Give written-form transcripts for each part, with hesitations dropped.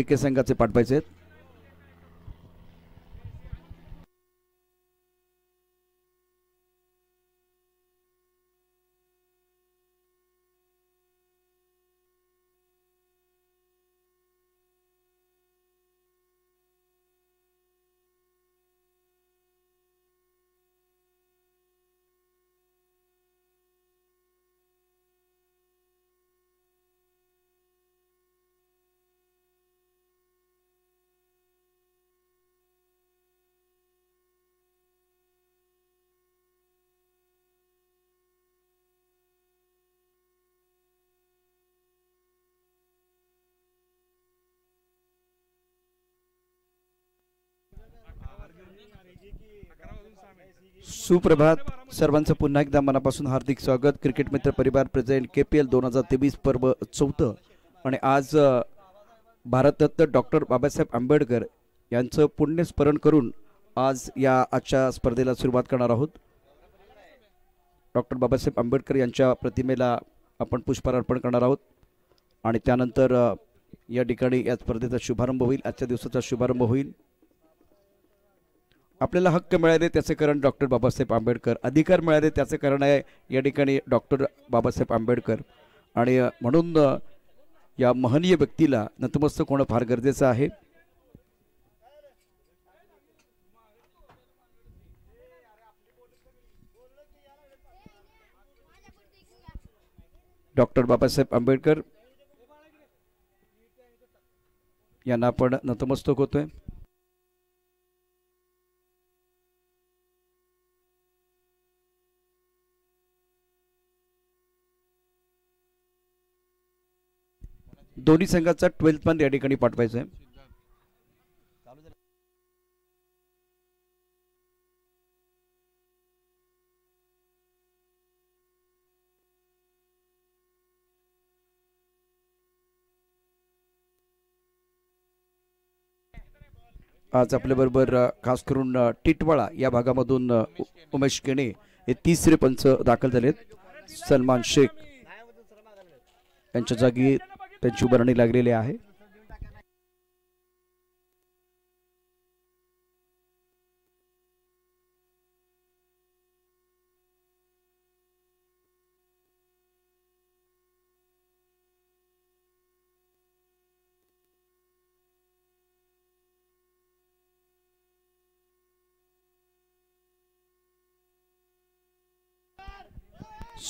के संघाचे पाठवायचे आहेत. सुप्रभात सर्वांचं पुन्हा एकदा मनापासून हार्दिक स्वागत. क्रिकेट मित्र परिवार प्रेझेंट KPL 2023 पर्व 4 आणि आज भारतरत्न डॉक्टर बाबासाहेब आंबेडकर यांचं पुण्यस्मरण करून आज आजच्या स्पर्धेला सुरुवात करणार आहोत. डॉक्टर बाबासाहेब आंबेडकर यांच्या प्रतिमेला आपण पुष्पहार अर्पण करणार आहोत आणि त्यानंतर या ठिकाणी या स्पर्धेचा शुभारंभ होईल. आजच्या दिवसाचा शुभारंभ होईल. आपल्याला हक्क मिळाले त्याचे कारण डॉक्टर बाबासाहेब आंबेडकर, अधिकार मिळाले त्याचे कारण आहे या ठिकाणी डॉक्टर बाबासाहेब आंबेडकर आणि म्हणून या महनीय व्यक्तीला नतमस्तक होणं फार गरजेचं आहे. डॉक्टर बाबासाहेब आंबेडकर यांना आपण नतमस्तक होतोय. दोन्ही संघाचा 12th मन या ठिकाणी पाठवायचा आहे. आज आपल्या बरोबर खास करून टिटवाळा या भागामधून उमेश केणे हे तिसरे पंच दाखल झालेत. सलमान शेख यांच्या जागी त्यांची उभारणी लागलेली आहे.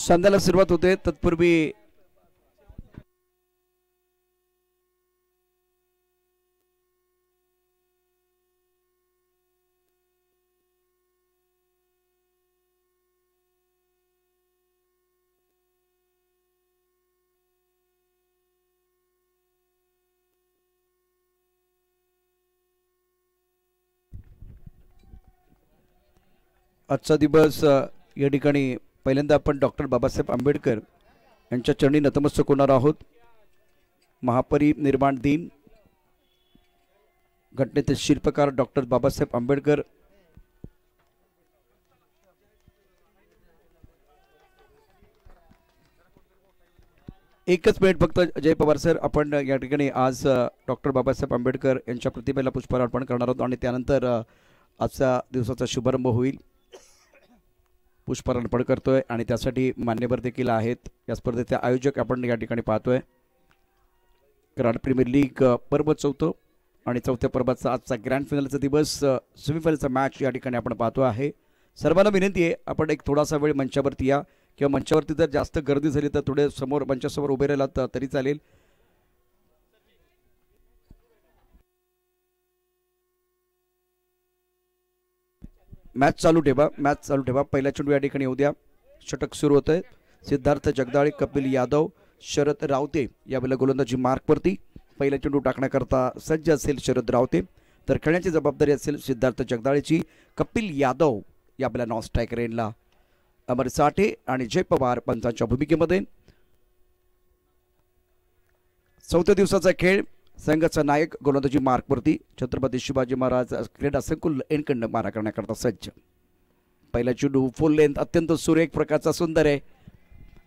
सामन्याला सुरुवात होते तत्पूर्वी आजचा दिवस या ठिकाणी पहिल्यांदा आपण डॉक्टर बाबासाहेब आंबेडकर यांच्या चरणी नतमस्तक होणार आहोत. महापरिनिर्वाण दिन, घटनेचे शिल्पकार डॉक्टर बाबासाहेब आंबेडकर, एकच मिनिट फक्त जय पवार सर, आपण या ठिकाणी आज डॉक्टर बाबासाहेब आंबेडकर यांच्या प्रतिमेला पुष्पहार अर्पण करणार आहोत आणि त्यानंतर आजच्या दिवसाचा शुभारंभ होईल. पुष्पहार अर्पण करतोय आणि त्यासाठी मान्यवर देखील आहेत. या स्पर्धेचे आयोजक आपण या ठिकाणी पाहतोय. कराड प्रीमियर लीग पर्व 4 आणि 4थ्या पर्वाचा आजचा ग्रँड फायनलचा दिवस, सेमीफायनलचा मॅच या ठिकाणी आपण पाहतो आहे. सर्वांना विनंती आहे आपण एक थोडासा वेळ मंचावरती या किंवा मंचावरती जर जास्त गर्दी झाली तर थोडे समोर मंचासमोर उभे राहिलात तरी चालेल. मॅच चालू ठेवा. पहिला चेंडू या ठिकाणी येऊ द्या. षटक सुरू होत आहे. सिद्धार्थ जगदाळे, कपिल यादव, शरद रावते यावेळेला गोलंदाजी मार्कवरती. पहिला चेंडू टाकण्याकरता सज्ज असेल शरद रावते, तर खेळण्याची जबाबदारी असेल सिद्धार्थ जगदाळेची. कपिल यादव यावेळेला नॉन स्ट्रायकर रेनला. अमर साठे आणि जय पवार पंचांच्या भूमिकेमध्ये. 4थ्या दिवसाचा खेळ. संघाचा नायक गोलंदाजी मार्कवरती. छत्रपती शिवाजी महाराज क्रीडा संकुल एनकंड मारा करण्याकरता सज्ज. पहिला चेंडू फुल लेंथ, अत्यंत सुरेख प्रकारचा सुंदर आहे.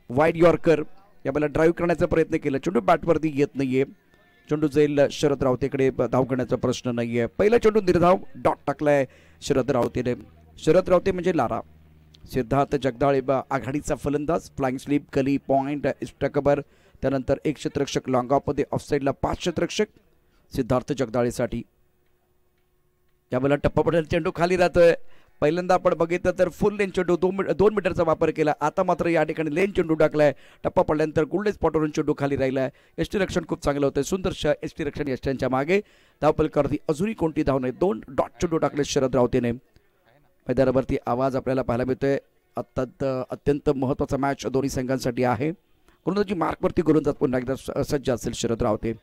वाईड यॉर्कर यावेळेला ड्राईव्ह करण्याचा प्रयत्न केला. चेंडू बॅटवरती येत नाहीये. चेंडू जाईल शरद रावतेकडे, धाव घेण्याचा प्रश्न नाहीये. पहिला चेंडू निर्धाव, डॉट टाकलाय शरद रावतेने. शरद रावते म्हणजे लारा. सिद्धार्थ जगदाळे आघाडीचा फलंदाज, फ्लाइंग स्लीप, कली, पॉइंट, इष्टकबर. त्यानंतर एक क्षेत्ररक्षक लॉंग ऑफमध्ये, ऑफसाईडला 5 क्षेत्ररक्षक सिद्धार्थ जगदाळेसाठी. यावेळेला टप्पा पडेल चेंडू खाली राहतोय. पहिल्यांदा आपण बघितलं तर फुल लेन चेंडू 2 मीटरचा वापर केला. आता मात्र या ठिकाणी लेन चेंडू टाकलाय. टप्पा पडल्यानंतर गोल्डन स्पॉटवरून चेंडू खाली राहिलाय. एसटी रक्षण खूप चांगलं होतं. सुंदरशा एसटी रक्षण यष्ट्यांच्या मागे. धावपलकावरती अजूनही कोणती धाव नाही. 2 डॉट चेंडू टाकले शरद रावतेने. मैदानावरती आवाज आपल्याला पाहायला मिळतोय. अत्यंत महत्त्वाचा मॅच दोन्ही संघांसाठी आहे. गोलंदाजी मार्कवरती गोलंदाज पुन्हा एकदा सज्ज असेल शरद रावते.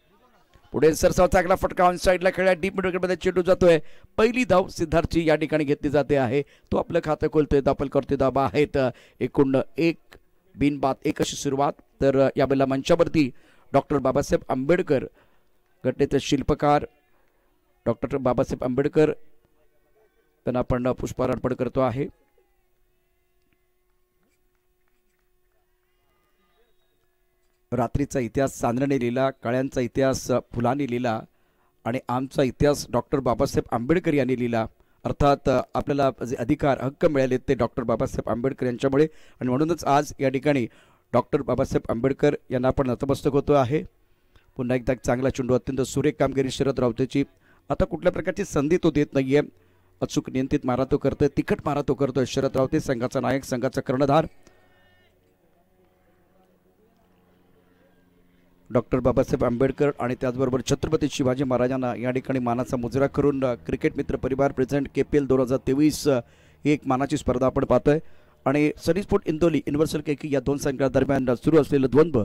पुढे सरसाव चांगला फटका ऑन साईडला खेळला. डीप मिड विकेटमध्ये चेंडू जातोय. पहिली धाव सिद्धार्थची या ठिकाणी घेतली जाते आहे. तो आपलं खातं खोलतोय. दापल करतोय. धाबा आहेत एकूण 1 बिनबाद 1 अशी सुरुवात. तर यावेळेला मंचावरती डॉक्टर बाबासाहेब आंबेडकर, घटनेचे शिल्पकार डॉक्टर बाबासाहेब आंबेडकर त्यांना आपण पुष्पहार अर्पण करतो आहे. रात्रीचा इतिहास चांदण्याने लिहिला, काळ्यांचा इतिहास फुलांनी लिहिला आणि आमचा इतिहास डॉक्टर बाबासाहेब आंबेडकर यांनी लिहिला. अर्थात आपल्याला जे अधिकार हक्क मिळाले ते डॉक्टर बाबासाहेब आंबेडकर यांच्यामुळे. आणि म्हणूनच आज या ठिकाणी डॉक्टर बाबासाहेब आंबेडकर यांना आपण नतमस्तक होतो आहे. पुन्हा एकदा चांगला चेंडू, अत्यंत सुरेख कामगिरी शरद रावतेची. आता कुठल्या प्रकारची संधी तो देत नाहीये. अचूक नियंत्रित मारा तो करतोय, तिखट मारा तो करतोय शरद रावते, संघाचा नायक, संघाचा कर्णधार. डॉक्टर बाबासाहेब आंबेडकर आणि त्याचबरोबर छत्रपती शिवाजी महाराजांना या ठिकाणी मानाचा मुजरा करून क्रिकेट मित्र परिवार प्रेझेंट KPL 2023 ही एक मानाची स्पर्धा आपण पाहतोय. आणि सनी स्पोर्ट इंदोली, युनिव्हर्सल केके या दोन संघांदरम्यान सुरू असलेलं द्वंद्व.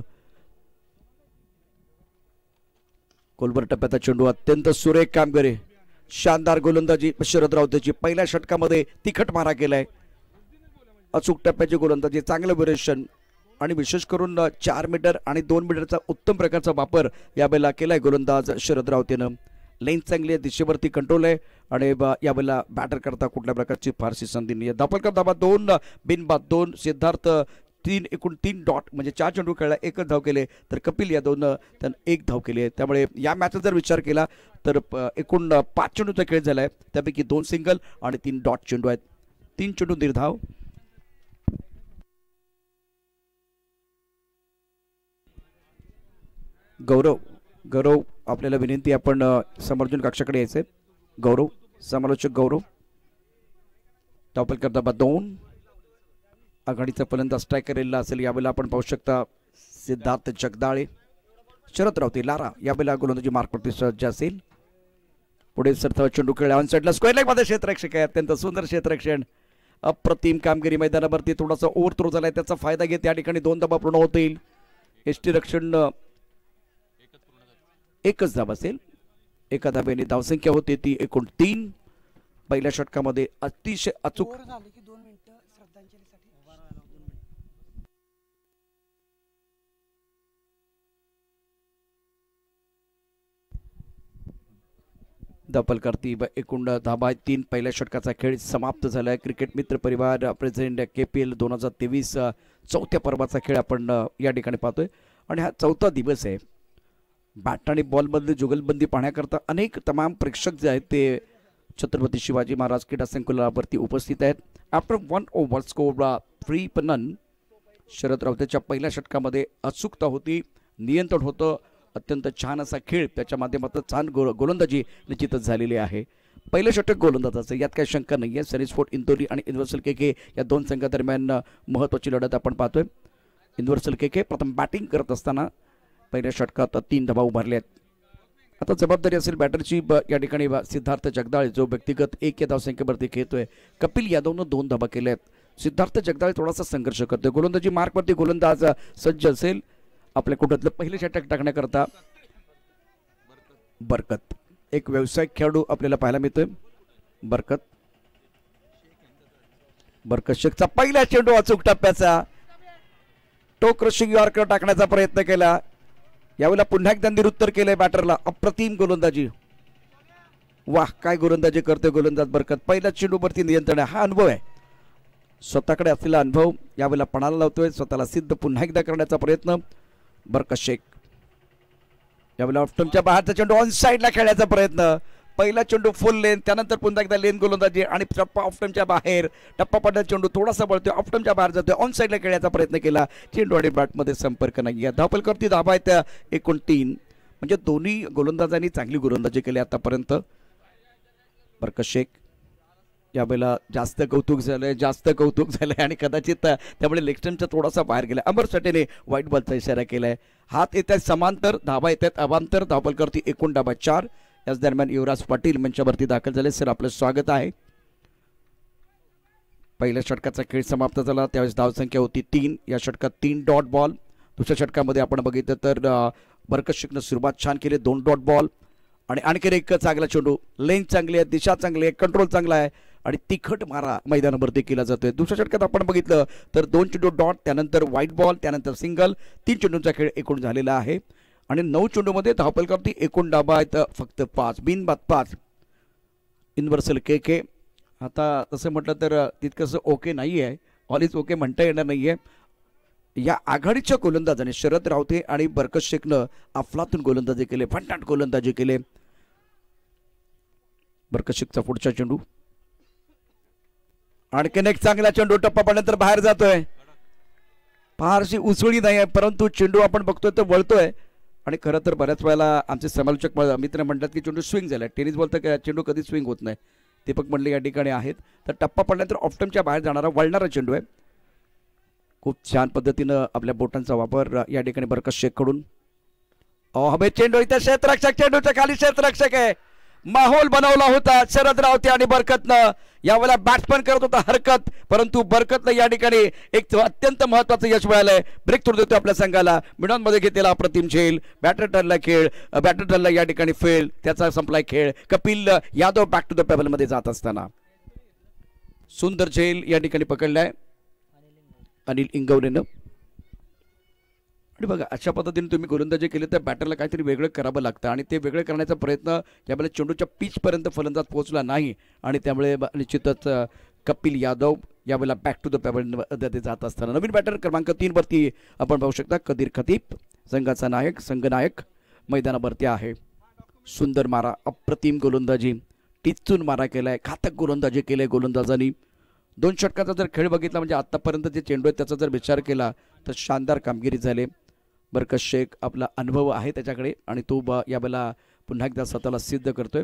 कोलवर टप्प्याचा चेंडू, अत्यंत सुरेख कामगिरी, शानदार गोलंदाजी शरद रावतेची. पहिल्या षटकामध्ये तिखट मारा केलाय. अचूक टप्प्याची गोलंदाजी, चांगलं व्हेरिएशन आणि विशेष करून 4 मीटर आणि 2 मीटरचा उत्तम प्रकारचा वापर यावेळेला केलाय गोलंदाज शरद रावतेनं. लेन चांगली आहे, दिशेवरती कंट्रोल आहे आणि यावेळेला बॅटर करता कुठल्या प्रकारची फारशी संधी नाही. धापलकर धाबा 2 बिनबाद 2. सिद्धार्थ 3, एकूण 3 डॉट म्हणजे 4 चेंडू खेळला, 1च धाव केले. तर कपिल या 2 त्यानं 1 धाव केली आहे. त्यामुळे या मॅचचा जर विचार केला तर एकूण 5 चेंडूचा खेळ झाला आहे. त्यापैकी 2 सिंगल आणि 3 डॉट चेंडू आहेत. 3 चेंडू निर्धाव. गौरव आपल्याला विनंती, आपण समर्जन कक्षाकडे यायचंय. गौरव, समालोचक गौरव. धावपलकर धाबा 2. आघाडीचा फलंदाज स्ट्रायकर रेलला असेल. यावेळेला आपण पाहू शकता सिद्धार्थ जगदाळे, शरद रावते, लारा यावेळेला गोलंदाजी मार्कवरती सज्ज असेल. पुढे सरतावा चेंडू खेळला ऑन साईडला, स्क्वेअर लेग मध्ये क्षेत्ररक्षक आहे. अत्यंत सुंदर क्षेत्ररक्षण, अप्रतिम कामगिरी. मैदानावरती थोडासा ओव्हर थ्रो झालाय, त्याचा फायदा घेत या ठिकाणी 2 धाबा पूर्ण होतील. एसटी रक्षण 1च धाव असेल. एका धाब्याने धावसंख्या होते ती एकूण 3. पहिल्या षटकामध्ये अतिशय अचूक धापल करती. एकूण धाबा 3. पहिल्या षटकाचा खेळ समाप्त झालाय. क्रिकेट मित्र परिवार प्रेझेंट KPL 2023 चौथ्या पर्वाचा खेळ आपण या ठिकाणी पाहतोय आणि हा 4था दिवस आहे. बॅट आणि बॉलमधली जुगलबंदी पाहण्याकरता अनेक तमाम प्रेक्षक जे आहेत ते छत्रपती शिवाजी महाराज क्रीडा संकुलावरती उपस्थित आहेत. आफ्टर 1 ओव्हर स्कोर 3 पर नन. शरद रावतेच्या पहिल्या षटकामध्ये अचूकता होती, नियंत्रण होतं, अत्यंत छान असा खेळ, त्याच्या माध्यमातून छान गोलंदाजी निश्चितच झालेली आहे. पहिलं षटक गोलंदाजाचं, यात काही शंका नाही आहे. सनी स्पोर्ट इंदोरी आणि युनिव्हर्सल केके या 2 संघादरम्यान महत्त्वाची लढत आपण पाहतोय. युनिव्हर्सल केके प्रथम बॅटिंग करत असताना पहिल्या षटकात 3 धाबा उभारले आहेत. आता जबाबदारी असेल बॅटरची या ठिकाणी सिद्धार्थ जगदाळे, जो व्यक्तिगत 1 या धावसंख्येवरती खेळतोय. कपिल यादवनं 2 धाबा केल्या आहेत. सिद्धार्थ जगदाळे थोडासा संघर्ष करतोय. गोलंदाजी मार्कवरती गोलंदाज सज्ज असेल. आपल्या कुठल्यातलं पहिलं षटक टाकण्याकरता बरकत, एक व्यावसायिक खेळाडू आपल्याला पाहायला मिळतोय. बरकत शेखचा पहिला चेंडू अचूक टप्प्याचा, टो क्रशिंग यॉर्कर टाकण्याचा प्रयत्न केला. यावेळेला पुन्हा एकदा निरुत्तर केलंय बॅटरला. अप्रतिम गोलंदाजी, वाह काय गोलंदाजी करतोय गोलंदाज बरकत. पहिल्या चेंडूवरती नियंत्रण आहे. हा अनुभव आहे, स्वतःकडे असलेला अनुभव यावेळेला पणाला लावतोय. स्वतःला सिद्ध पुन्हा एकदा करण्याचा प्रयत्न बरकत शेख. यावेळेला ऑफ्टमच्या बाहेरचा चेंडू ऑन साईडला खेळण्याचा प्रयत्न. पहिला चेंडू फुल लेन, त्यानंतर पुन्हा एकदा लेन गोलंदाजी आणि टप्पा ऑफ्टमच्या बाहेर. टप्पा पडला चेंडू थोडासा बळतोय, ऑफ्टमच्या बाहेर जातोय, ऑन साईडला खेळण्याचा प्रयत्न केला. चेंडू आणि बॅटमध्ये संपर्क नाही. धावपल करती धाबा आहेत 29. म्हणजे दोन्ही गोलंदाजांनी चांगली गोलंदाजी केली आतापर्यंत. बरकत शेख यावेळेला जास्त कौतुक झालंय आणि कदाचित त्यामुळे लेगस्टमचा थोडासा बाहेर गेला. अमर सटेने व्हाईट बॉलचा इशारा केलाय. हात येत आहेत समांतर, धाबा येत आहेत अवांतर. धावपल करती एकूण धाबा 4. याच दरम्यान युवराज पाटील मंचावरती दाखल झाले. सर आपलं स्वागत आहे. पहिल्या षटकाचा खेळ समाप्त झाला त्यावेळेस धावसंख्या होती 3. या षटकात 3 डॉट बॉल. दुसऱ्या षटकामध्ये आपण बघितलं तर बरकत शेखनं सुरुवात छान केली, 2 डॉट बॉल आणि आणखी एक चांगला चेंडू. लेंथ चांगली आहे, दिशा चांगली आहे, कंट्रोल चांगला आहे आणि तिखट मारा मैदानावरती केला जातोय. दुसऱ्या षटकात आपण बघितलं तर 2 चेंडू डॉट, त्यानंतर व्हाईट बॉल, त्यानंतर सिंगल. 3 चेंडूंचा खेळ एकूण झालेला आहे आणि 9 चेंडूमध्ये धावपल करती एकूण डाबा आहेत फक्त 5. बिनबाद 5. युनिव्हर्सल के. आता तसं म्हटलं तर तितकंसं ओके नाही आहे, ऑल इज ओके म्हणता येणार नाही आहे. या आघाडीच्या गोलंदाजाने शरद रावते आणि बरकत शेखनं अफलातून गोलंदाजी केले, फंटाट गोलंदाजी केले. बरकत शेखचा पुढचा चेंडू, आणखीन एक चांगला चेंडू टप्पा पडल्यानंतर बाहेर जातोय. फारशी उसळी नाही आहे परंतु चेंडू आपण बघतोय तर वळतोय. आणि खरं तर बऱ्याच वेळेला आमचे समालोचक मित्र म्हणतात की चेंडू स्विंग झालाय. टेनिस बॉल तर चेंडू कधी स्विंग होत नाही. दीपक मंडले या ठिकाणी आहेत. तर टप्पा पडल्यानंतर ऑफ्टमच्या बाहेर जाणारा वळणारा चेंडू आहे. खूप छान पद्धतीनं आपल्या बोटांचा वापर या ठिकाणी बरकत शेख कडून. हवे चेंडू इथे क्षेत्ररक्षक, चेंडूच्या खाली क्षेत्ररक्षक आहे. माहोल बनवला होता शरद रावते आणि बरकतनं. यावेळेला बॅट्समन करत होता हरकत, परंतु बरकतनं या ठिकाणी एक अत्यंत महत्वाचं यश मिळालंय. ब्रेक थ्रू देतो आपल्या संघाला. मिडॉनमध्ये घेतलेला अप्रतिम झेल. बॅटर ठरला खेळ, बॅटर ठरला या ठिकाणी फेल, त्याचा संपलाय खेळ. Kapil Yadav back to the pavilion मध्ये जात असताना सुंदर झेल या ठिकाणी पकडलाय अनिल इंगवरेनं. आणि बघा अशा पद्धतीने तुम्ही गोलंदाजी केली तर बॅटरला काहीतरी वेगळं करावं लागतं आणि ते वेगळं करण्याचा प्रयत्न यावेळेला चेंडूच्या पिचपर्यंत फलंदाज पोहोचला नाही आणि त्यामुळे निश्चितच कपिल यादव यावेळेला बॅक टू द पेबल जात असताना नवीन बॅटर क्रमांक 3 वरती आपण पाहू शकता कदीर खतीब, संघाचा नायक, संघनायक मैदानावरती आहे. सुंदर मारा, अप्रतिम गोलंदाजी, टिचून मारा केलाय, घातक गोलंदाजी केले गोलंदाजांनी. 2 षटकाचा जर खेळ बघितला म्हणजे आतापर्यंत जे चेंडू आहेत त्याचा जर विचार केला तर शानदार कामगिरी झाली. बरकत शेख आपला अनुभव आहे त्याच्याकडे आणि तो यावेळेला पुन्हा एकदा स्वतःला सिद्ध करतोय.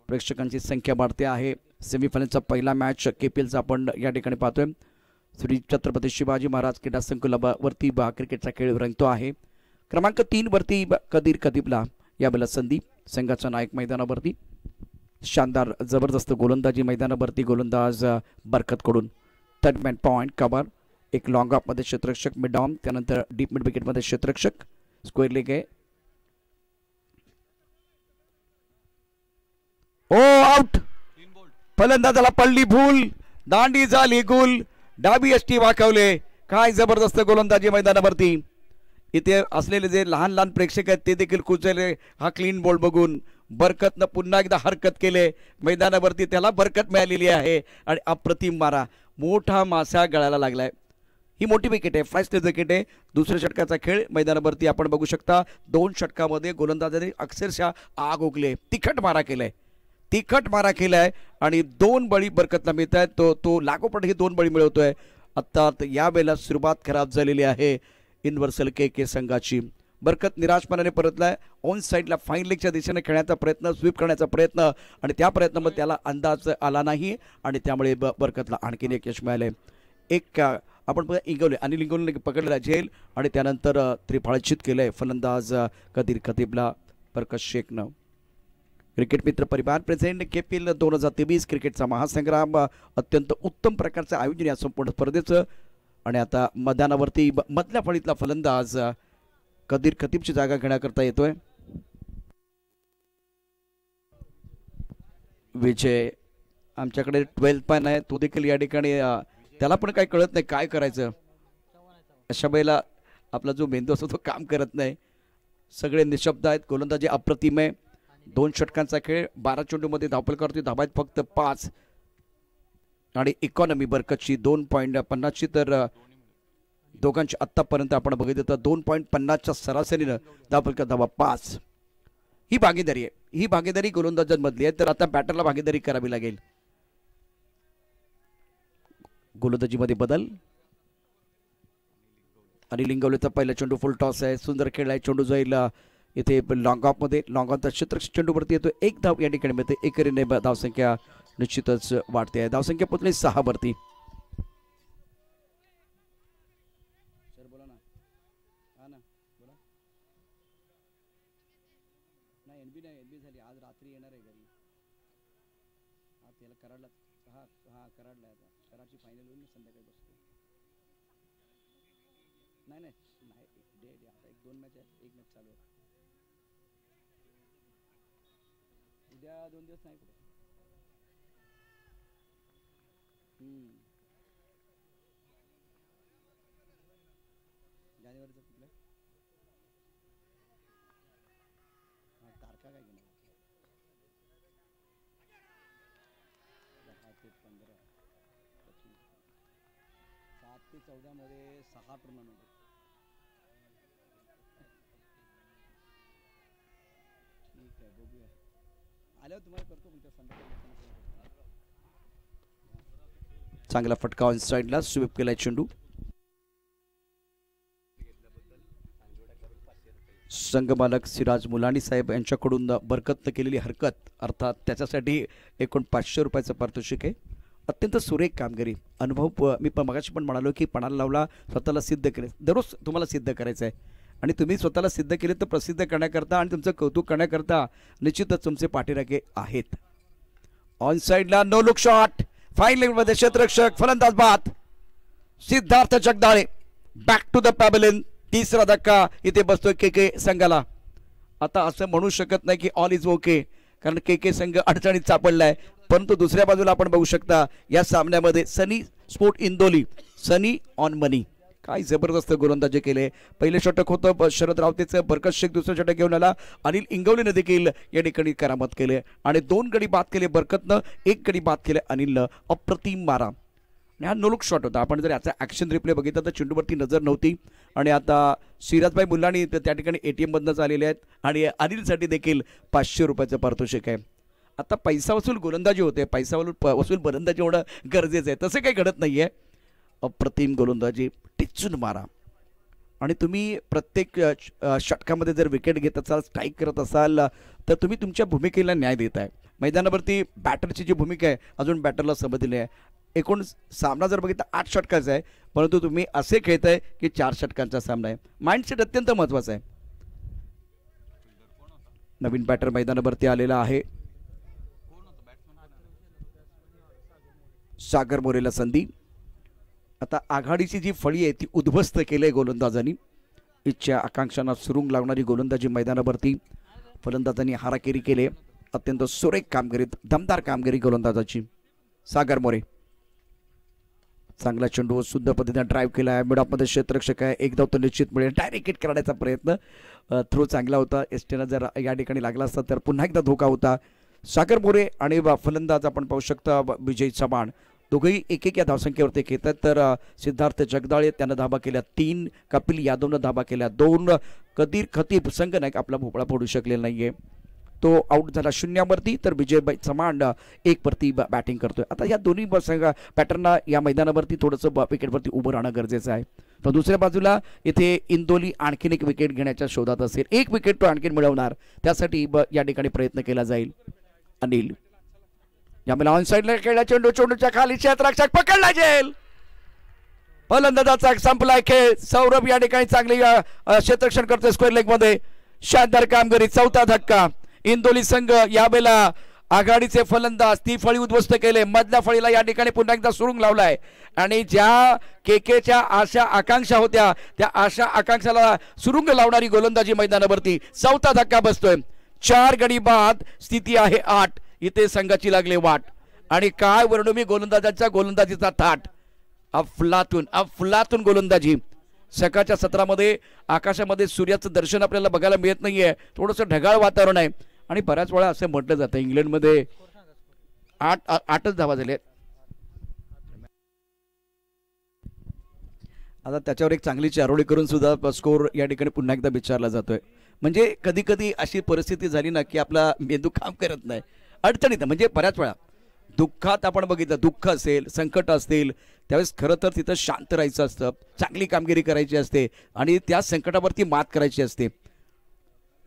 प्रेक्षकांची संख्या वाढते आहे. सेमीफायनलचा पहिला मॅच KPLचा आपण या ठिकाणी पाहतोय. श्री छत्रपती शिवाजी महाराज क्रीडा संकुलावरती क्रिकेटचा खेळ रंगतो आहे. क्रमांक 3 वरती कदीर खतीबला यावेळेला संधी, संघाचा नायक मैदानावरती. शानदार जबरदस्त गोलंदाजी मैदानावरती गोलंदाज बरकतकडून. थर्ड मॅन पॉइंट कव्हर, एक लॉंग ऑफमध्ये क्षेत्ररक्षक मिड ऑन, त्यानंतर डीप मिड विकेटमध्ये क्षेत्ररक्षक. स्क्वेअर लेग आहे. ओ आउट. फलंदाजाला पडली भूल, दांडी झाली गुल, डाबी यष्टी वाकवले. काय जबरदस्त गोलंदाजी मैदानावरती. इथे असलेले जे लहान लहान प्रेक्षक आहेत ते देखील खुश झाले हा क्लीन बॉल बघून. बरकतनं पुन्हा एकदा हरकत केले मैदानावरती, त्याला बरकत मिळालेली आहे आणि अप्रतिम मारा, मोठा मासा गळायला लागलाय. ही मोठी विकेट आहे, फास्ट विकेट आहे. दुसऱ्या षटकाचा खेळ मैदानावरती आपण बघू शकता. 2 षटकामध्ये गोलंदाजांनी अक्षरशः आग ओकले, तिखट मारा केलाय आणि 2 बळी बरकतला मिळत आहेत. तो लागोपाठ हे 2 बळी मिळवतोय. आता यावेळेला सुरुवात खराब झालेली आहे युनिव्हर्सल के संघाची. बरकत निराशपणाने परतलाय. ऑन साईडला फाईन लेगच्या दिशेने खेळण्याचा प्रयत्न, स्वीप करण्याचा प्रयत्न आणि त्या प्रयत्नामध्ये त्याला अंदाज आला नाही आणि त्यामुळे बरकतला आणखीन एक यश मिळाले. एक आपण बघा इंगवले, अनिल इंगवले पकडलेला झेल आणि त्यानंतर त्रिफळाचित केलंय फलंदाज कदीर खतीबला बरकत शेखनं. क्रिकेट मित्र परिवार प्रेझेंट KPL 2023 क्रिकेटचा महासंग्राम. अत्यंत उत्तम प्रकारचं आयोजन या संपूर्ण स्पर्धेचं. आणि आता मैदानावरती मधल्या फळीतला फलंदाज कदीर खतीबची जागा घेण्याकरता येतोय. विजय आमच्याकडे 12 पॅन आहे, तो देखील या ठिकाणी त्याला पण काही कळत नाही काय करायचं. अशा वेळेला आपला जो मेंदू असतो तो काम करत नाही. सगळे निशब्द आहेत. गोलंदाजी अप्रतिम आहे. 2 षटकांचा खेळ, 12 चेंडूमध्ये धावपल करतोय, धाबा आहेत फक्त 5 आणि इकॉनॉमी बरकतची 2.50ची तर दोघांची आत्तापर्यंत आपण बघितलं तर 2.50च्या सरासरीनं धावा धावा 5. ही भागीदारी आहे, ही भागीदारी गोलंदाजांमधली आहे. तर आता बॅटरला भागीदारी करावी लागेल. गोलंदाजीमध्ये बदल. आणि लिंगवलेचा पहिला चेंडू फुल टॉस आहे, सुंदर खेळ आहे. चेंडू जाईल इथे लॉंग ऑफ मध्ये, लॉंग ऑफचा क्षेत्ररक्षक चेंडूवरती येतो. एक धाव या ठिकाणी मिळते. एकेरीने धावसंख्या निश्चितच वाढते आहे. धावसंख्या पोहोचली 6 वरती. आज रात्री येणार आहे घरी. त्याला कराडला कराडला आता कराडची फायनल होईल ना संध्याकाळी बसतो. नाही आता 1-2 मॅच आहेत, 1 मॅच चालू आहे. उद्या 2 दिवस नाही कुठे. जानेवारीचं कुठलं तारखा काय घेणार. 10 ते 15 7 ते 14 मध्ये 6 टुर्नामेंट. ठीक आहे, बघूया. आल्यावर तुम्हाला करतो तुमच्या संध्याकाळी. चांगला फटका ऑन साईडला स्वीप केलाय चेंडू. संघमालक सिराज मुलानी साहेब यांच्याकडून बरकत केलेली हरकत, अर्थात त्याच्यासाठी एकूण 500 रुपयाचं पारितोषिक आहे. अत्यंत सुरेख कामगिरी, अनुभव. मी मगाशी पण म्हणालो की पणाला लावला, स्वतःला सिद्ध केले. दररोज तुम्हाला सिद्ध करायचं आहे आणि तुम्ही स्वतःला सिद्ध केले तर प्रसिद्ध करण्याकरता आणि तुमचं कौतुक करण्याकरता निश्चितच तुमचे पाठीराखे आहेत. ऑन साईडला नो लुक शॉट, फाईन लेगमध्ये क्षेत्ररक्षक फलंदाज बाद Siddharth Jagdale. Back to the pavilion. तिसरा धक्का इथे बसतोय के संघाला. आता असं म्हणू शकत नाही की ऑल इज ओके, कारण के संघ अडचणीत सापडलाय. परंतु दुसऱ्या बाजूला आपण बघू शकता या सामन्यामध्ये सनी स्पोर्ट इंदोली, सनी ऑन मनी, काय जबरदस्त गोलंदाजी केले. पहिले षटक होतं शरद रावतेचं, बरकत शेख दुसरं षटक घेऊन आला. अनिल इंगवलेनं देखील या ठिकाणी करामत केले आणि 2 गडी बाद केले बरकतनं, 1 गडी बाद केले अनिलनं. अप्रतिम मारा आणि हा नोलुक शॉट होता. आपण जर याचा ॲक्शन रिप्ले बघितला तर चेंडूवरती नजर नव्हती. आणि आता सिराजभाई मुल्लानी त्या ठिकाणी ATM मधनंच आलेले आहेत आणि अनिलसाठी देखील 500 रुपयाचं पारितोषिक आहे. आता पैसा वसूल गोलंदाजी होते, पैसा वसूल गोलंदाजी होणं गरजेचं आहे. तसं काही घडत नाही आहे. अप्रतिम गोलंदाजी, टिचून मारा. आणि तुम्ही प्रत्येक षटकामध्ये जर विकेट घेत असाल, स्ट्राईक करत असाल तर तुम्ही तुमच्या भूमिकेला न्याय देत आहे. मैदानावरती बॅटरची जी भूमिका आहे अजून बॅटरला समजली आहे. एकूण सामना जर बघितला 8 षटकाचा आहे, परंतु तुम्ही असे खेळताय की 4 षटकांचा सामना आहे. माइंडसेट अत्यंत महत्त्वाचा आहे. नवीन बॅटर मैदानावरती आलेला आहे. सागर मोरेला संधी. आता आघाडीची जी फळी आहे ती उद्ध्वस्त केली आहे गोलंदाजांनी. इच्छा आकांक्षांना सुरुंग लावणारी गोलंदाजी मैदानावरती फलंदाजांनी हाराकेरी केले. अत्यंत सुरेख कामगिरी, दमदार कामगिरी गोलंदाजाची. सागर मोरे चांगला चेंडू शुद्ध पद्धतीने ड्राईव्ह केला आहे. मिडऑफमध्ये क्षेत्ररक्षक आहे, एक धाव तो निश्चित मिळेल. डायरेक्ट हिट करण्याचा प्रयत्न, थ्रो चांगला होता. एसटीनं जर या ठिकाणी लागला असता तर पुन्हा एकदा धोका होता. सागर मोरे आणि फलंदाज आपण पाहू शकता विजय चव्हाण, दोघेही 1-1 या धावसंख्येवरती खेळतात. तर सिद्धार्थ जगदाळे त्यानं धाबा केल्या 3, कपिल यादवनं धाबा केल्या 2. कदीर खतीब संघनायक आपला भोपळा फोडू शकलेला नाहीये, तो आउट झाला 0वरती. तर विजय चव्हाण 1 वरती बॅटिंग करतोय. आता या दोन्ही पॅटर्नना या मैदानावरती थोडंसं विकेटवरती उभं राहणं गरजेचं आहे. तर दुसऱ्या बाजूला इथे इंदोली आणखीन 1 विकेट घेण्याच्या शोधात असेल. 1 विकेट तो आणखीन मिळवणार, त्यासाठी या ठिकाणी प्रयत्न केला जाईल. अनिल यामुळे ऑन साईडला खेळला चेंडू, चेंडूच्या खाली क्षेत्ररक्षक पकडला जाईल. फलंदाजाचा संपलाय खेळ. सौरभ या ठिकाणी चांगली क्षेत्ररक्षण करतोय स्क्वेअर लेग मध्ये. शानदार कामगिरी. 4था धक्का. इंदोली संघ यावेळेला आघाडीचे फलंदाज ती फळी उद्ध्वस्त केले. मधल्या फळीला या ठिकाणी पुन्हा एकदा सुरुंग लावलाय आणि ज्या केकेच्या आशा आकांक्षा होत्या त्या आशा आकांक्षाला सुरुंग लावणारी गोलंदाजी मैदानावरती. 4था धक्का बसतोय. 4 गडी बाद, स्थिती आहे 8. इथे संघाची लागले वाट आणि काय वर्णू मी गोलंदाजांच्या गोलंदाजीचा थाट. अफलातून गोलंदाजी. सकाळच्या सत्रामध्ये आकाशामध्ये सूर्याचं दर्शन आपल्याला बघायला मिळत नाहीये, थोडंसं ढगाळ वातावरण आहे आणि बऱ्याच वेळा असं म्हटलं जातं इंग्लंडमध्ये 8च धावा झाले. आता त्याच्यावर एक चांगली चारोळी करून सुद्धा स्कोर या ठिकाणी पुन्हा एकदा विचारला जातोय. म्हणजे कधी कधी अशी परिस्थिती झाली ना की आपला मेंदू काम करत नाही, अडचणीत. म्हणजे बऱ्याच वेळा दुःखात आपण बघितलं, दुःख असेल, संकट असतील, त्यावेळेस खरं तर तिथं शांत राहायचं असतं, चांगली कामगिरी करायची असते आणि त्या संकटावरती मात करायची असते.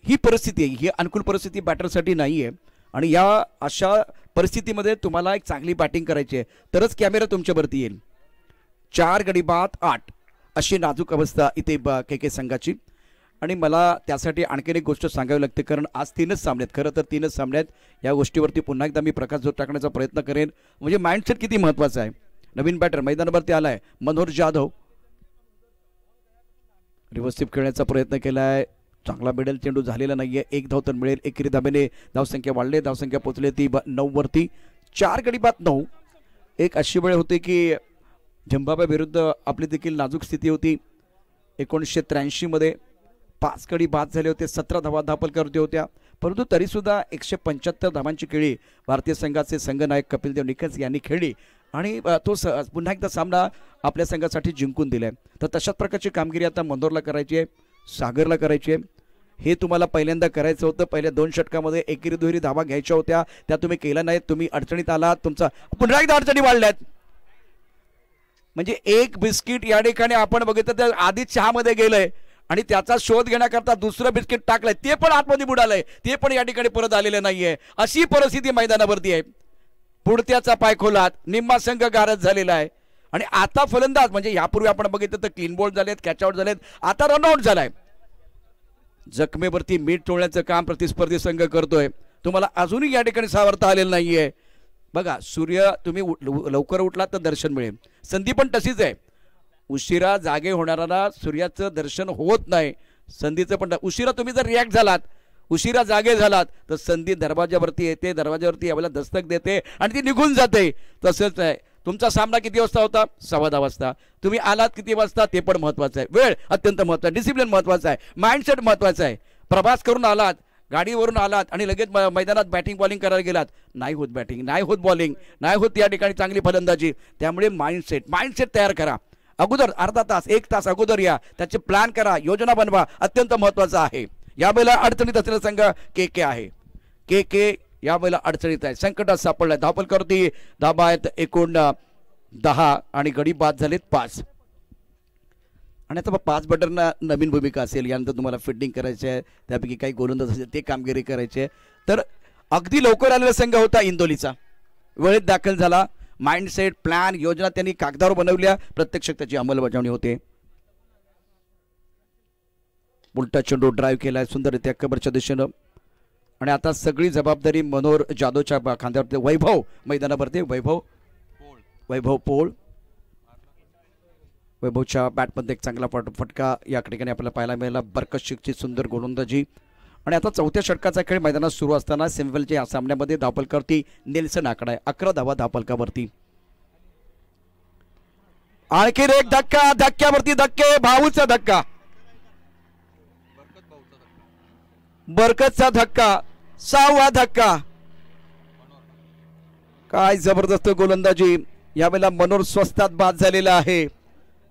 ही परिस्थिती आहे, ही अनुकूल परिस्थिती बॅटरसाठी नाही आहे. आणि या अशा परिस्थितीमध्ये तुम्हाला एक चांगली बॅटिंग करायची आहे, तरच कॅमेरा तुमच्यावरती येईल. 4 गडी बाद 8 अशी नाजूक अवस्था इथे के संघाची. आणि मला त्यासाठी आणखीन एक गोष्ट सांगावी लागते, कारण आज 3च सामने आहेत. खरं तर 3च सामने आहेत. या गोष्टीवरती पुन्हा एकदा मी प्रकाश जोत टाकण्याचा प्रयत्न करेन. म्हणजे माइंडसेट किती महत्त्वाचा आहे. नवीन बॅटर मैदानावरती आलाय मनोहर जाधव, रिव्हर्स स्वीप खेळण्याचा प्रयत्न केलाय, चांगला मिडल चेंडू झालेला नाहीये. 1 धाव तर मिळेल. एकेरी धाब्याने धावसंख्या वाढले, धावसंख्या पोहोचली ती 9 वरती. 4 गडी बाद 9. एक अशी वेळ होती की झिम्बाब्वे विरुद्ध आपली देखील नाजूक स्थिती होती. 1983 मध्ये 5 गडी बाद झाले होते, 17 धावा धापलकरते होत्या. परंतु तरीसुद्धा 175 धावांची खेळी भारतीय संघाचे संघनायक कपिलदेव निकस यांनी खेळली आणि तो पुन्हा एकदा सामना आपल्या संघासाठी जिंकून दिलाय. तर तशाच प्रकारची कामगिरी आता मंदोरला करायची आहे, सागरला करायची आहे. हे तुम्हाला पहिल्यांदा करायचं होतं. पहिल्या 2 षटकामध्ये एकेरी दुहेरी धावा घ्यायच्या होत्या, त्या तुम्ही केल्या नाहीत. तुम्ही अडचणीत आलात, तुमचा पुन्हा एकदा अडचणी वाढल्यात. म्हणजे एक बिस्किट या ठिकाणी आपण बघितलं तर आधीच चहामध्ये गेलंय आणि त्याचा शोध घेण्याकरता दुसरं बिस्किट टाकलंय, ते पण आतमध्ये बुडालंय, ते पण या ठिकाणी परत आलेलं नाहीये. अशी परिस्थिती मैदानावरती आहे. पुढत्याचा पाय खोलात, निम्मा संघ गारज झालेला आहे. आणि आता फलंदाज म्हणजे यापूर्वी आपण बघितलं तर क्लीन बॉल झालेत, कॅचआउट झालेत, आता रनआउट झालाय. जखमेवरती मीठ चोळण्याचं काम प्रतिस्पर्धी संघ करतोय. तुम्हाला अजूनही या ठिकाणी सावरता आलेलं नाहीये. बघा, सूर्य तुम्ही लवकर उठलात तर दर्शन मिळेल. संधी पण तशीच आहे. उशिरा जागे होणाऱ्याला सूर्याचं दर्शन होत नाही. संधीचं पण उशिरा तुम्ही जर रिॲक्ट झालात, उशिरा जागे झालात, तर संधी दरवाजावरती येते, दरवाजावरती यावेळेला दस्तक देते आणि ती निघून जाते. तसंच आहे. तुमचा सामना किती वाजता होता? 10:15 वाजता. तुम्ही आलात किती वाजता ते पण महत्त्वाचं आहे. वेळ अत्यंत महत्त्वाचा आहे, डिसिप्लिन महत्त्वाचा आहे, माइंडसेट महत्त्वाचा आहे. प्रवास करून आलात, गाडीवरून आलात आणि लगेच मैदानात बॅटिंग बॉलिंग करायला गेलात, नाही होत बॅटिंग, नाही होत बॉलिंग, नाही होत या ठिकाणी चांगली फलंदाजी. त्यामुळे माइंडसेट तयार करा. अगोदर अर्धा तास 1 तास अगोदर या, त्याचे प्लॅन करा, योजना बनवा, अत्यंत महत्त्वाचं आहे. यावेळेला अडचणीत असलेला संघ के आहे. के यावेळेला अडचणीत आहे, संकटात सापडलाय. धावपलकरती धाबा आहेत एकूण 10 आणि गडी बाद झालेत 5. आणि आता 5 बॅटरना नवीन भूमिका असेल. यानंतर तुम्हाला फिल्डिंग करायची आहे, त्यापैकी काही गोलंदाज असेल ते कामगिरी करायची आहे. तर अगदी लवकर आलेला संघ होता इंदोलीचा, वेळेत दाखल झाला. माइंडसेट, प्लॅन, योजना त्यांनी कागदावर बनवल्या, प्रत्यक्ष त्याची अंमलबजावणी होते. उलटा चेंडू ड्राईव्ह केलाय सुंदररित्या कबरच्या दिशेनं. आणि आता सगळी जबाबदारी मनोहर जाधवच्या खांद्यावरती. वैभव मैदानावरती, वैभव पोळ, वैभवच्या बॅटमध्ये एक चांगला फटका या ठिकाणी आपल्याला पाहायला मिळाला. बरकत शेखची सुंदर गोलंदाजी. आणि आता 4थ्या षटकाचा खेळ मैदानात सुरू असताना सेमीफायनलच्या या सामन्यामध्ये धावपलकावरती नेल्सन आकडा आहे, 11 धावा धावपलकावरती. आणखी एक धक्का, धक्क्यावरती धक्के, भाऊचा धक्का, बरकतचा धक्का, 6वा धक्का. काय जबरदस्त गोलंदाजी. यावेळेला मनोहर स्वस्तात बाद झालेला आहे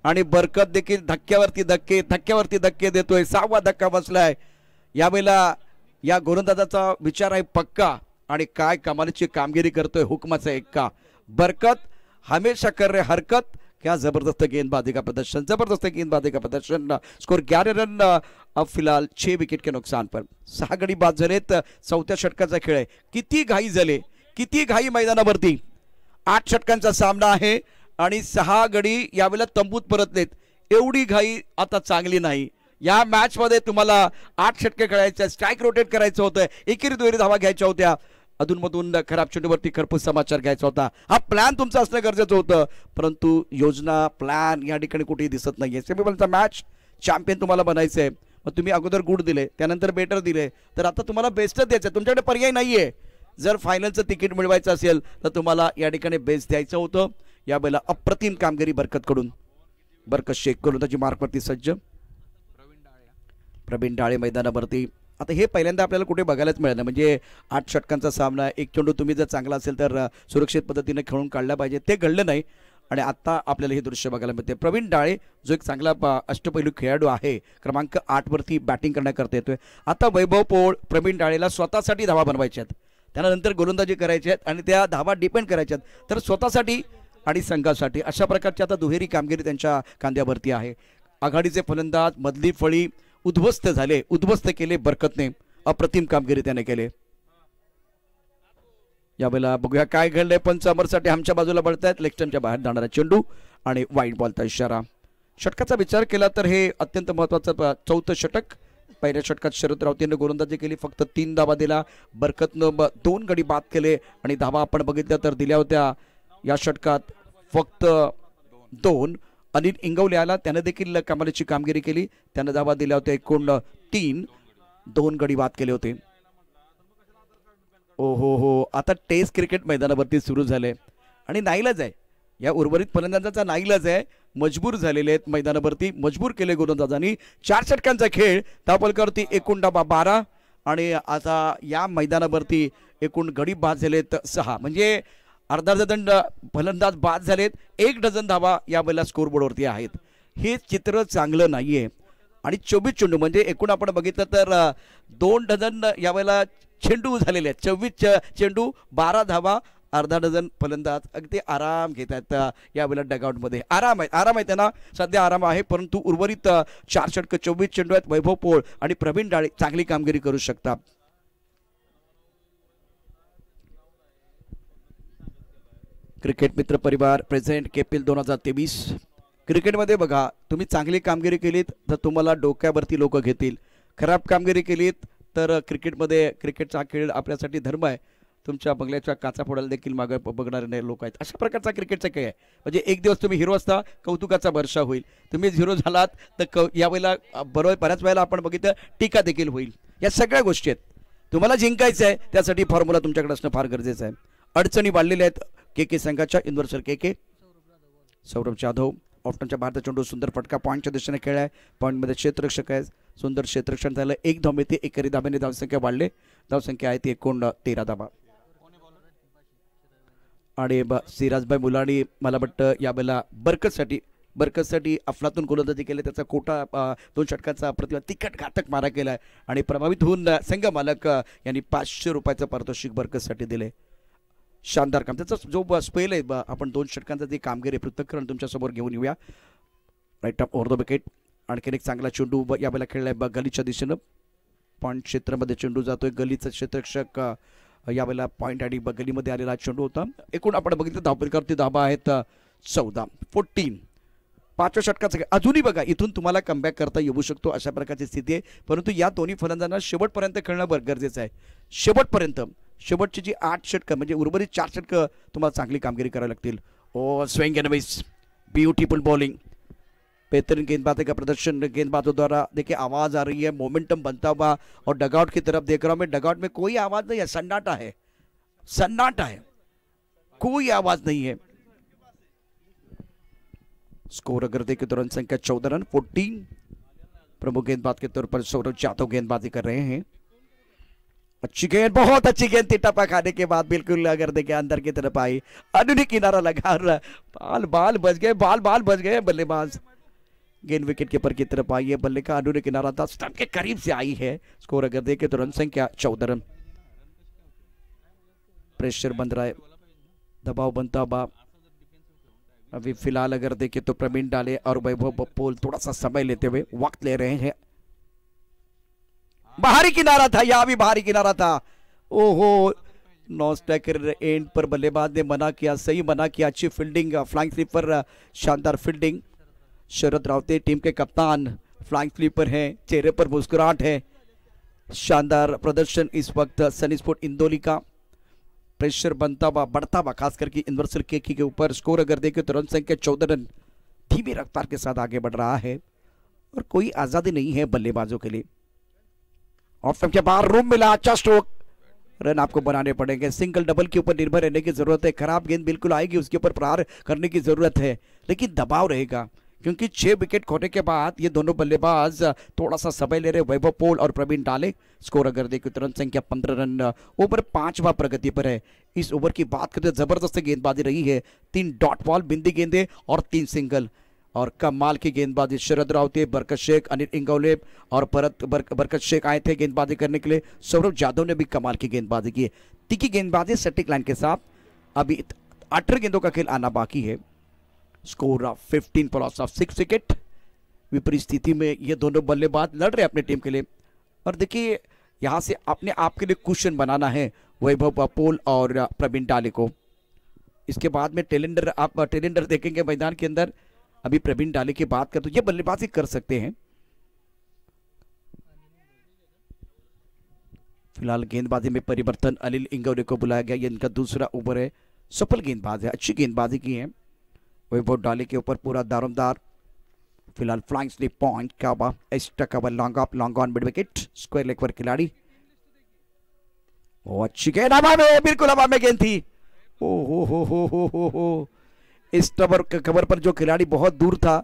आणि बरकत देखील धक्क्यावरती धक्के देतोय. 6वा धक्का बसलाय. यावेळेला या गोलंदाजाचा विचार आहे पक्का आणि काय कमालीची कामगिरी करतोय. हुकमाचा एक्का. बरकत हमेशा कर रहे हरकत. क्या जबरदस्त गेंदबाजी का प्रदर्शन, जबरदस्त गेंदबाजी का प्रदर्शन. स्कोर 11 रन अब फिलहाल 6 विकेट के नुकसान पर. 6 गडी बाद झालेत. 4थ्या षटकाचा खेळ आहे. किती घाई झाले, किती घाई मैदानावरती. 8 षटकांचा सामना आहे आणि 6 गडी यावेळेला तंबूत परतलेत. एवढी घाई आता चांगली नाही. या मॅच मध्ये तुम्हाला 8 षटके खेळायचे, स्ट्राईक रोटेट करायचं होतं, एकेरी दुहेरी धावा घ्यायच्या होत्या, अधूनमधून खराब चेंडूवरती खरपूस समाचार घ्यायचा होता. हा प्लॅन तुमचा असणं गरजेचं होतं. परंतु योजना, प्लॅन या ठिकाणी कुठेही दिसत नाहीये. सेमीफायनलचा मॅच चॅम्पियन तुम्हाला बनायचंय. मग तुम्ही अगोदर गुड दिले, त्यानंतर बेटर दिले, तर आता तुम्हाला बेस्टच द्यायचं. तुमच्याकडे पर्याय नाहीये. जर फायनलचं तिकीट मिळवायचं असेल तर तुम्हाला या ठिकाणी बेस्ट द्यायचं होतं. यावेळेला अप्रतिम कामगिरी बरकतकडून. बरकत शेख गोलंदाजी मार्कवरती सज्ज. प्रवीण डाळे मैदानावरती. आता हे पहिल्यांदा आपल्याला कुठे बघायलाच मिळालं. म्हणजे 8 षटकांचा सामना, एक चेंडू तुम्ही जर चांगला असेल तर सुरक्षित पद्धतीने खेळून काढला पाहिजे, ते घडलं नाही. आणि आता आपल्याला हे दृश्य बघायला मिळते प्रवीण डाळे जो एक चांगला अष्टपैलू खेळाडू आहे, क्रमांक 8 वरती बॅटिंग करण्याकरता येतोय. आता वैभव पोळ प्रवीण डाळेला स्वतःसाठी धावा बनवायच्या आहेत, त्यांना नंतर गोलंदाजी करायची आहेत आणि त्या धावा डिपेंड करायच्या आहेत, तर स्वतःसाठी आणि संघासाठी अशा प्रकारची आता दुहेरी कामगिरी त्यांच्या खांद्यावरती आहे. आघाडीचे फलंदाज मधली फळी उद्ध्वस्त केले बरकतने, अप्रतिम कामगिरी त्याने केले. यावेळेला बघूया काय घडलंय. पंच अमरसाठी आमच्या बाजूला बळतायत, लेग बाहेर जाणारा चेंडू आणि वाईट बॉलचा इशारा. षटकाचा विचार केला तर हे अत्यंत महत्वाचं चौथं षटक. पहिल्या षटकात शरद रावतेनं गोलंदाजी केली, फक्त 3 धावा दिला. बरकतनं 2 गडी बाद केले आणि धावा आपण बघितल्या तर दिल्या होत्या या षटकात फक्त 2. अनिल इंगवले आला, त्याने देखील कमालीची कामगिरी केली, त्याने धावा दिल्या होत्या एकूण 3. 2 गडी बाद केले होते. ओ हो, आता टेस्ट क्रिकेट मैदानावरती सुरू झाले आणि नाईलाज आहे या उर्वरित फलंदाजांचा, नाईलाज आहे. मजबूर झालेले आहेत मैदानावरती, मजबूर केले गोलंदाजांनी. 4 षटकांचा खेळ, धावफलकावरती एकूण धावा 12 आणि आता या मैदानावरती एकूण गडी बाद झालेत 6, म्हणजे अर्धा डझन फलंदाज बाद झालेत, 1 डझन धावा यावेळेला स्कोरबोर्डवरती आहेत. हे चित्र चांगलं नाहीये. आणि 24 चेंडू म्हणजे एकूण आपण बघितलं तर 2 डझन यावेळेला चेंडू झालेले आहेत. 24 चेंडू 12 धावा, अर्धा डझन फलंदाज अगदी आराम घेत आहेत यावेळेला डगआउटमध्ये. आराम आहे त्यांना सध्या आराम आहे, परंतु उर्वरित 4 षटक 24 चेंडू आहेत. वैभव पोळ आणि प्रवीण डाळे चांगली कामगिरी करू शकतात. क्रिकेट मित्र परिवार प्रेझेंट KPL 2023. क्रिकेटमध्ये बघा, तुम्ही चांगली कामगिरी केलीत तर तुम्हाला डोक्यावरती लोक घेतील, खराब कामगिरी केलीत तर क्रिकेटचा खेळ आपल्यासाठी धर्म आहे, तुमच्या बंगल्याच्या काचा फोडायला देखील मागे बघणारे लोक आहेत. अशा प्रकारचा क्रिकेटचा खेळ आहे. म्हणजे एक दिवस तुम्ही हिरो असता, कौतुकाचा वर्षा होईल. तुम्ही हिरो झालात तर यावेळेला बऱ्याच वेळेला आपण बघितलं टीका देखील होईल. या सगळ्या गोष्टी आहेत. तुम्हाला जिंकायचं आहे, त्यासाठी फॉर्म्युला तुमच्याकडे असणं फार गरजेचं आहे. अडचणी वाढलेल्या आहेत KK संघाच्या. युनिव्हर्सल KK सौरभ जाधव ऑफ्टनच्या भारत चेंडू, सुंदर फटका, पॉईंटच्या दिशेने खेळ आहे, पॉईंटमध्ये क्षेत्ररक्षक आहे, सुंदर क्षेत्ररक्षण झालं. 1 धाव मिळते, एकरी धाब्याने धावसंख्या वाढले, धावसंख्या आहे ती एकूण 13 धावा. आणि सिराजभाई मुलानी मला वाटतं यावेळेला बरकतसाठी अफलातून गोलंदाजी केली, त्याचा कोटा 2 षटकाचा प्रतिभा तिखट घातक मारा केला आहे आणि प्रभावित होऊन संघ मालक यांनी 500 रुपयाचं पारितोषिक बरकतसाठी दिले. शानदार काम, त्याचा जो स्पेल आहे आपण 2 षटकांचा जी कामगिरी पृथक्करण तुमच्यासमोर घेऊन येऊया. Right up over the wicket. आणखीन एक चांगला चेंडू यावेळेला खेळलाय गलीच्या दिशेनं, पॉईंट क्षेत्रामध्ये चेंडू जातोय. गलीचा क्षेत्ररक्षक यावेळेला पॉईंट आणि गलीमध्ये आलेला चेंडू होता. एकूण आपण बघितलं धावफलकावरती धावा आहेत 14. 5व्या षटकाचा अजूनही बघा, इथून तुम्हाला कमबॅक करता येऊ शकतो अशा प्रकारची स्थिती आहे, परंतु या दोन्ही फलंदाजांना शेवटपर्यंत खेळणं गरजेचं आहे. शेवटची जी 8 षटकं म्हणजे उर्वरित 4 षटकं तुम्हाला चांगली कामगिरी करावी लागतील. Oh swing and miss, beautiful bowling, बेहतरीन गेंदबाजी का प्रदर्शन. गेंदबाजों द्वारा देखिए आवाज आ रही है, मोमेंटम बनता हुआ, और डगआउट की तरफ देख रहा हूं मैं. डगआउट में कोई आवाज नहीं है, सन्नाटा है, कोई आवाज नहीं है. स्कोर अगर देखें तो रन संख्या 14 रन 14. प्रमुख गेंदबाज के तौर पर सौरभ जाधव गेंदबाजी कर रहे हैं. अच्छी गेंद, बहुत अच्छी गेंद थी, टपा खाने के बाद बिल्कुल अगर देखे अंदर की तरफ आई, अनुनी किनारा लगा और बाल बच गए बल्लेबाज. गेंद विकेट कीपर की तरफ आई है, बल्ले का अनुनी किनारा था, स्टंप के करीब से आई है. स्कोर अगर देखे तो रन संख्या 14 रन. प्रेशर बन रहा है, दबाव बनता हुआ. अभी फिलहाल अगर देखे तो प्रवीण डाले और वैभव पोल थोड़ा सा समय लेते हुए वक्त ले रहे हैं. बाहरी किनारा था, यहां भी बाहरी किनारा था. ओहो, नॉन स्ट्राइकर एंड पर बल्लेबाज ने मना किया, सही मना किया. अच्छी फील्डिंग, फ्लाइंग स्लीपर, शानदार फील्डिंग. शरद रावते टीम के कप्तान फ्लाइंग स्लीपर हैं, चेहरे पर मुस्कुराहट है. शानदार प्रदर्शन इस वक्त सनी स्पोर्ट इंदौली का. प्रेशर बनता हुआ, बढ़ता हुआ, खास करके यूनिवर्सल KK के ऊपर. स्कोर अगर देखें तो रन संख्या 14 रन. धीमी रफ्तार के साथ आगे बढ़ रहा है और कोई आजादी नहीं है बल्लेबाजों के लिए. ऑफ स्टंप के बाहर रूम मिला, अच्छा स्ट्रोक. रन आपको बनाने पड़ेंगे, सिंगल डबल के ऊपर निर्भर रहने की जरूरत है. खराब गेंद बिल्कुल आएगी, उसके ऊपर प्रहार करने की जरूरत है, लेकिन दबाव रहेगा क्योंकि 6 विकेट खोने के बाद ये दोनों बल्लेबाज थोड़ा सा समय ले रहे। वैभव पोल और प्रवीण डाले। स्कोर अगर देखें तो रन संख्या 15 रन, ओवर 5वां प्रगति पर है। इस ओवर की बात करें तो जबरदस्त गेंदबाजी रही है। 3 डॉट बॉल, बिंदी गेंदे और 3 सिंगल, और कमाल की गेंदबाजी। शरद रावते, बरकत शेख, अनिल इंगोले और बरकत शेख आए थे गेंदबाजी करने के लिए। सौरभ यादव ने भी कमाल की गेंदबाजी की है। तीखी गेंदबाजी सटीक लाइन के साथ। अभी 18 गेंदों का खेल आना बाकी है। Score 15 for loss of 6 wicket. विपरीत स्थिति में ये दोनों बल्लेबाज लड़ रहे हैं अपने टीम के लिए। और देखिए यहां से अपने आप के लिए क्वेश्चन बनाना है वैभव पोल और प्रवीण डाले को। इसके बाद में टेलेंडर, आप टेलेंडर देखेंगे मैदान के अंदर। अभी प्रवीण डाले की बात कर तो ये बल्लेबाजी कर सकते हैं। फिलहाल गेंदबाजी में परिवर्तन, अनिल इंगोले को बुलाया गया। ये इनका दूसरा ओवर है। सफल गेंदबाज है, अच्छी गेंदबाजी की है। वैभव डाले के ऊपर पूरा दारोमदार। फिलहाल फ्लाइंग स्लिप पॉइंट काबा, extra cover, long off, long on, mid wicket, square leg पर खिलाड़ी। ओ अच्छी गेंद, हवा में, बिल्कुल हवा में गेंद थी। ओ हो। इस कवर पर जो खिलाड़ी बहुत दूर था,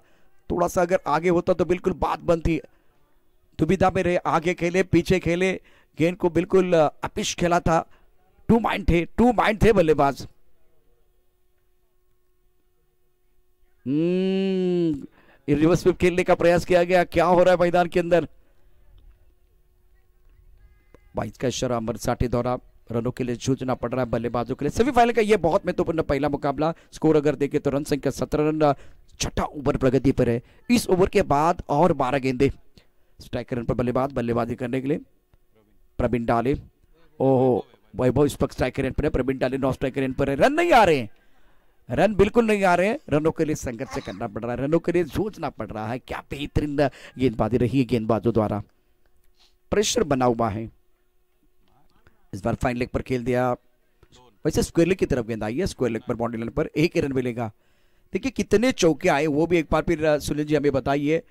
थोड़ा सा अगर आगे होता तो बिल्कुल बात बनती। दुविधा में रहे, आगे खेले पीछे खेले, गेंद को बिल्कुल अपिश खेला था। टू माइंड थे बल्लेबाज। रिवर्स स्वीप खेलने का प्रयास किया गया। क्या हो रहा है मैदान के अंदर? 22 का इशारा अमर साठी द्वारा रनों के लिए जूझना पड़ रहा है बल्लेबाजों के लिए। सेमीफाइनल का यह बहुत महत्वपूर्ण पहला मुकाबला। स्कोर अगर देखें तो रन संख्या 17 रन, छठा ओवर प्रगति पर है। इस ओवर के बाद और 12 गेंदे। स्ट्राइकर रन पर बल्लेबाज बल्लेबाजी करने के लिए प्रवीण डाले। ओहो, वैभव इस वक्त स्ट्राइकर रन पर है, प्रवीण डाले नौ स्ट्राइकर रन पर है। रन नहीं आ रहे हैं, रन बिल्कुल नहीं आ रहे हैं। रनों के लिए संघर्ष करना पड़ रहा है, रनों के लिए जूझना पड़ रहा है। क्या बेहतरीन गेंदबाजी रही है गेंदबाजों द्वारा। प्रेशर बना हुआ है। इस बार फाइन लेग पर खेल दिया। वैसे स्क्वायर लेग की तरफ गेंद आई है, स्क्वायर लेग पर बाउंड्री लाइन पर 1 रन मिलेगा। देखिए कितने चौके आए वो भी एक बार फिर सुनील जी हमें बताइए।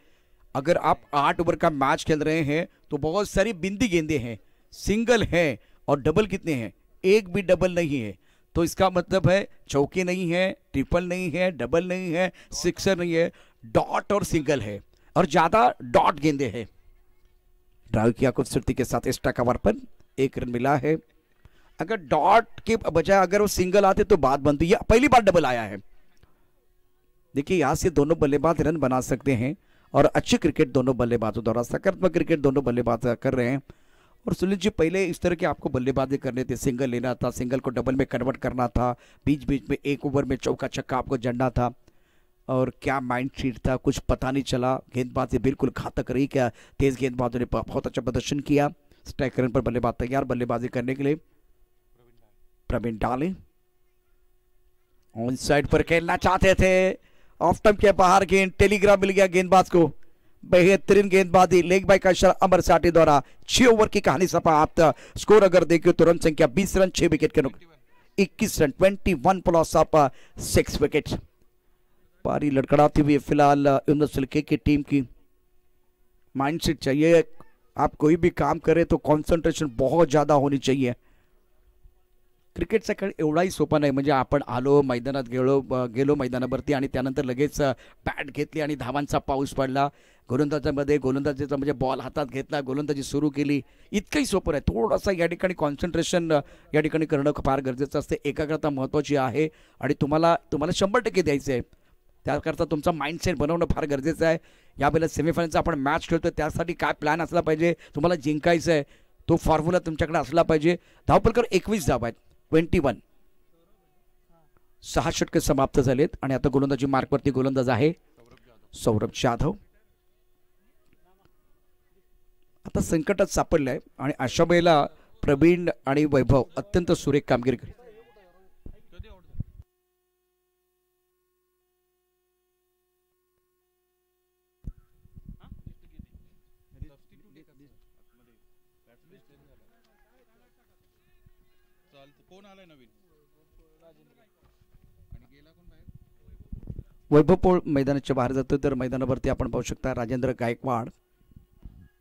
अगर आप 8 ओवर का मैच खेल रहे हैं तो बहुत सारी बिंदी गेंदे हैं, सिंगल है, और डबल कितने हैं? एक भी डबल नहीं है। तो इसका मतलब है चौके नहीं है, ट्रिपल नहीं है, डबल नहीं है, सिक्सर नहीं है, डॉट और सिंगल है, और ज्यादा डॉट गेंदे हैं। ड्राइव किया खूबसूरती के साथ एक्स्ट्रा कवर पर 1 रन मिला है। अगर डॉट के बजाय अगर वो सिंगल आते तो बात बनती है। पहली बार डबल आया है। देखिए यहां से दोनों बल्लेबाज रन बना सकते हैं, और अच्छी क्रिकेट दोनों बल्लेबाजों द्वारा, सकारात्मक क्रिकेट दोनों बल्लेबाज कर रहे हैं। और सुनील जी पहले इस तरह के आपको बल्लेबाजी करने थे, सिंगल लेना था, सिंगल को डबल में कन्वर्ट करना था, बीच बीच में 1 ओवर में चौका छक्का आपको जड़ना था। और क्या माइंड सीट था कुछ पता नहीं चला। गेंदबाजी बिल्कुल घातक रही। क्या तेज गेंदबाजों ने बहुत अच्छा प्रदर्शन किया। स्ट्राइक रन पर बल्लेबाज तैयार बल्लेबाजी करने के लिए प्रवीण डाले। ऑन साइड पर खेलना चाहते थे, ऑफ स्टंप के बाहर गेंद, टेलीग्राफ मिल गया गेंदबाज को। बेहतरीन गेंदबाजी, लेग बाय का इशारा अमर साठी द्वारा। 6 ओवर की कहानी समाप्त। स्कोर अगर देखिए तो रन संख्या 20 run, 6 wicket K 21 run, 21 plus of 6 wicket. पारी लड़खड़ाती हुई फिलहाल यूनिवर्सल की टीम की। माइंडसेट चाहिए, आप कोई भी काम करें तो कॉन्सन्ट्रेशन बहुत ज्यादा होनी चाहिए। क्रिकेटचा खेळ एवढाही सोपा नाही. म्हणजे आपण आलो मैदानात गेलो मैदानावरती आणि त्यानंतर लगेच बॅट घेतली आणि धावांचा पाऊस पडला. गोलंदाजीचा म्हणजे बॉल हातात घेतला, गोलंदाजी सुरू केली. इतकंही सोपं आहे. थोडासा या ठिकाणी कॉन्सन्ट्रेशन या ठिकाणी करणं फार गरजेचं असते. एकाग्रता महत्त्वाची आहे आणि तुम्हाला 100% द्यायचं आहे. त्याकरता तुमचा माइंडसेट बनवणं फार गरजेचं आहे. यावेळेला सेमीफायनलचा आपण मॅच खेळतोय, त्यासाठी काय प्लॅन असला पाहिजे, तुम्हाला जिंकायचं आहे तो फॉर्म्युला तुमच्याकडे असला पाहिजे. धावपलकर 21 धावा आहेत, 21. 6 षटके समाप्त झालेत आणि आता गोलंदाजी मार्कवरती गोलंदाज आहे सौरभ जाधव. आता संकटात सापडलाय आणि अशा वेळेला प्रवीण आणि वैभव अत्यंत सुरेख कामगिरी करतात. वैभव पोळ मैदानाच्या बाहेर जातो तर मैदानावरती आपण पाहू शकता राजेंद्र गायकवाड.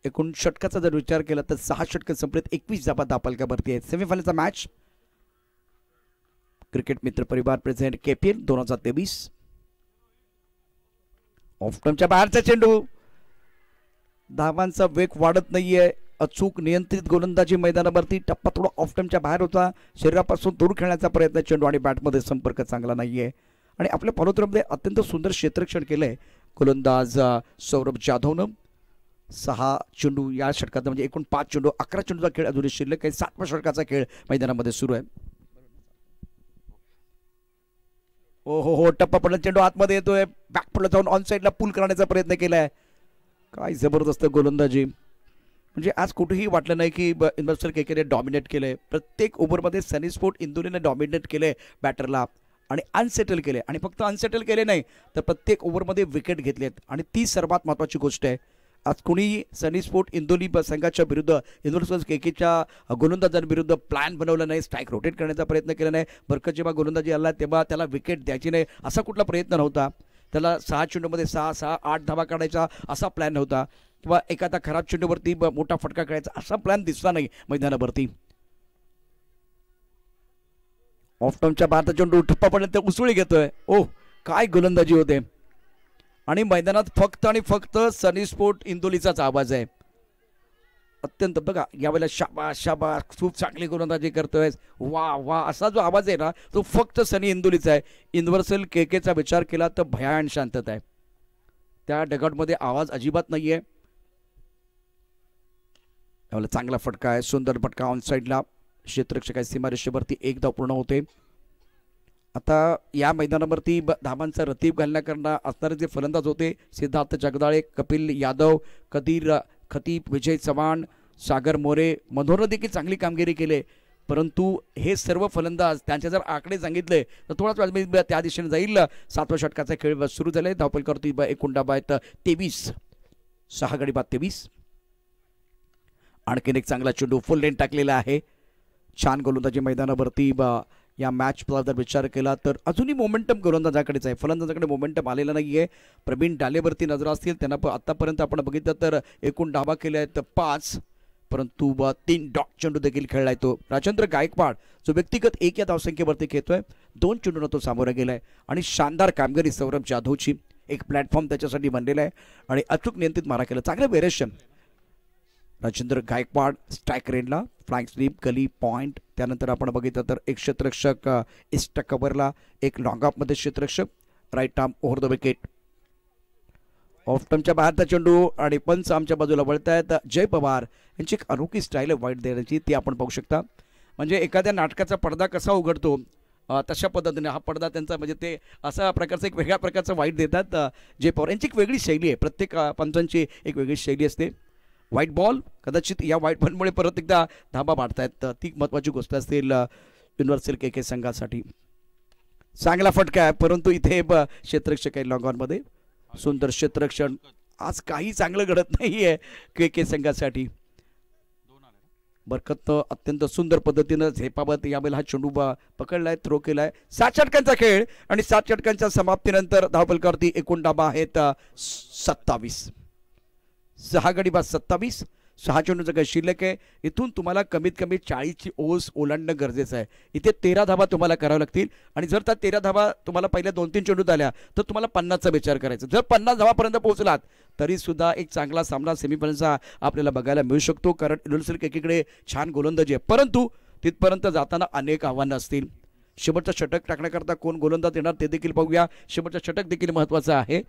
एकूण षटकाचा जर विचार केला तर 6 षटके संपलेत, 21 धावा दापालक्यावरती आहेत. सेमीफायनलचा मॅच क्रिकेट मित्र परिवार प्रेझेंट KPL 2023. ऑफ टर्मच्या बाहेरचा चेंडू, धावांचा वेग वाढत नाहीये. अचूक नियंत्रित गोलंदाजी मैदानावरती. टप्पा थोडा ऑफ टर्मच्या बाहेर होता, शरीरापासून दूर खेळण्याचा प्रयत्न, चेंडू आणि बॅटमध्ये संपर्क चांगला नाहीये. आणि आपल्या फॉलोथ्रोमध्ये अत्यंत सुंदर क्षेत्ररक्षण केलंय गोलंदाज सौरभ जाधवनं. 6 चेंडू या षटकात, म्हणजे एकूण 5 चेंडू, 11 चेंडूचा खेळ अजूनही शिल्लक आहे. 7व्या षटकाचा खेळ मैदानामध्ये सुरू आहे. हो, टप्पा पडला, चेंडू आतमध्ये येतोय, बॅकफुटला जाऊन ऑन साईडला पुल करण्याचा प्रयत्न केलाय. काय जबरदस्त गोलंदाजी. म्हणजे आज कुठेही वाटलं नाही की युनिव्हर्सल केकेने डॉमिनेट केलंय. प्रत्येक ओव्हरमध्ये सनी स्पोर्ट इंदोरीने डॉमिनेट केलंय बॅटरला आणि अनसेटल केले. आणि फक्त अनसेटल केले नाही तर प्रत्येक ओव्हरमध्ये विकेट घेतलेत. आणि ती सर्वात महत्त्वाची गोष्ट आहे. आज कोणी सनी स्पोर्ट इंदोरी संघाच्या विरुद्ध, युनिव्हर्सल केकेच्या गोलंदाजांविरुद्ध प्लॅन बनवला नाही, स्ट्राईक रोटेट करण्याचा प्रयत्न केला नाही. बरकत जेव्हा गोलंदाजी आला तेव्हा त्याला विकेट द्यायची नाही असा कुठला प्रयत्न नव्हता. त्याला 6 चेंडूमध्ये 6, 8 धावा काढायचा असा प्लॅन नव्हता, किंवा एखादा खराब चेंडूवरती मोठा फटका खेळायचा असा प्लॅन दिसला नाही मैदानावरती. ऑफ टर्मच्या बाहेरचा चेंडू, ठप्पा पडला, उसळी घेतोय. ओह, काय गोलंदाजी होते. आणि मैदानात फक्त आणि फक्त सनी स्पोर्ट इंदोरीचाच आवाज आहे. अत्यंत, बघा यावेळेला शाबास शाबास, खूप चांगली गोलंदाजी करतोय, वा वा असा जो आवाज आहे ना तो फक्त सनी इंदोरीचा आहे. युनिव्हर्सल केकेचा विचार केला तर भयान शांतता आहे. त्या डगआउटमध्ये आवाज अजिबात नाहीये. यावेळेला चांगला फटका आहे, सुंदर फटका ऑन साईडला. क्षेत्ररक्षक सीमारेषेवरती 1 धाव पूर्ण होते. आता या मैदानावरती धावांचा रतीब घालण्याकरता असणारे जे फलंदाज होते, सिद्धार्थ जगदाळे, कपिल यादव, कदीर खतीब, विजय चव्हाण, सागर मोरे, मनोहरने देखील चांगली कामगिरी केली. परंतु हे सर्व फलंदाज त्यांचे जर आकडे सांगितले तर थोडाच वेळ मी त्या दिशेने जाईल. 7व्या षटकाचा खेळ सुरू झालाय. धावपल करतोय एकूण डाबा आहेत 23, 6 गडी बाद 23. आणखीन एक चांगला चेंडू फुल लेन टाकलेला आहे. छान गोलंदाजी मैदानावरती. या मॅचचा जर विचार केला तर अजूनही मोमेंटम गोलंदाजाकडेच आहे, फलंदाजाकडे मोमेंटम आलेला नाही आहे. प्रवीण डालेवरती नजर असतील, त्यांना आतापर्यंत आपण बघितलं तर एकूण धावा केल्या आहेत 5, परंतु 3 डॉट चेंडू देखील खेळलाय तो राजेंद्र गायकवाड, जो व्यक्तिगत 1 या धावसंख्येवरती खेळतोय. 2 चेंडूंना तो सामोरा गेलाय. आणि शानदार कामगिरी सौरभ जाधवची. एक प्लॅटफॉर्म त्याच्यासाठी बनलेला आहे आणि अचूक नियंत्रित मारा केला. चांगलं वेरिएशन. राजेंद्र गायकवाड स्ट्राईक रेंजला, फ्लाइंग स्लीप, गली पॉइंट. त्यानंतर आपण बघितलं तर एक क्षेत्ररक्षक इस्ट कव्हरला, एक लॉंग ऑफमध्ये क्षेत्ररक्षक, right arm over the wicket. Off टर्मच्या बाहेरचा चेंडू आणि पंच आमच्या बाजूला वळत आहेत. जय पवार यांची एक अनोखी स्टाईल आहे वाईट देण्याची, ती आपण पाहू शकता. म्हणजे एखाद्या नाटकाचा पडदा कसा उघडतो तशा पद्धतीने हा पडदा त्यांचा, म्हणजे ते असा प्रकारचं एक वेगळ्या प्रकारचं वाईट देतात. जय पवार यांची एक वेगळी शैली आहे. प्रत्येक पंचांची एक वेगळी शैली असते. व्हाईट बॉल, कदाचित या व्हाईट बॉलमुळे परत एकदा धाबा वाढतायत, ती महत्त्वाची गोष्ट असेल युनिव्हर्सल केके संघासाठी. चांगला फटका आहे, परंतु इथे क्षेत्ररक्षक आहे लॉंग ऑनमध्ये. सुंदर क्षेत्ररक्षण. आज काही चांगलं घडत नाही आहे केके संघासाठी. बरकत अत्यंत सुंदर पद्धतीनं झेपावत यावेळेला हा चेंडू पकडलाय, थ्रो केलाय. 7 षटकांचा खेळ आणि 7 षटकांच्या समाप्तीनंतर धावफलकावरती एकूण धाबा आहेत 27. 6 गडी बाद 27. 6 चेंडूचं काही शिल्लक आहे. इथून तुम्हाला कमीत कमी 40ची ओस ओलांडणं गरजेचं आहे. इथे 13 धाबा तुम्हाला कराव्या लागतील. आणि जर त्या 13 धाबा तुम्हाला पहिल्या 2-3 चेंडूत आल्या तर तुम्हाला 50चा विचार करायचा. जर 50 धावापर्यंत पोहोचलात तरी सुद्धा एक चांगला सामना सेमीफायनलचा आपल्याला बघायला मिळू शकतो, कारण युनिव्हर्सल केकेकडे छान गोलंदाजी आहे. परंतु तिथपर्यंत जाताना अनेक आव्हानं असतील. शेवटचं षटक टाकण्याकरता कोण गोलंदाज येणार ते देखील पाहूया. शेवटचं षटक देखील महत्त्वाचं आहे.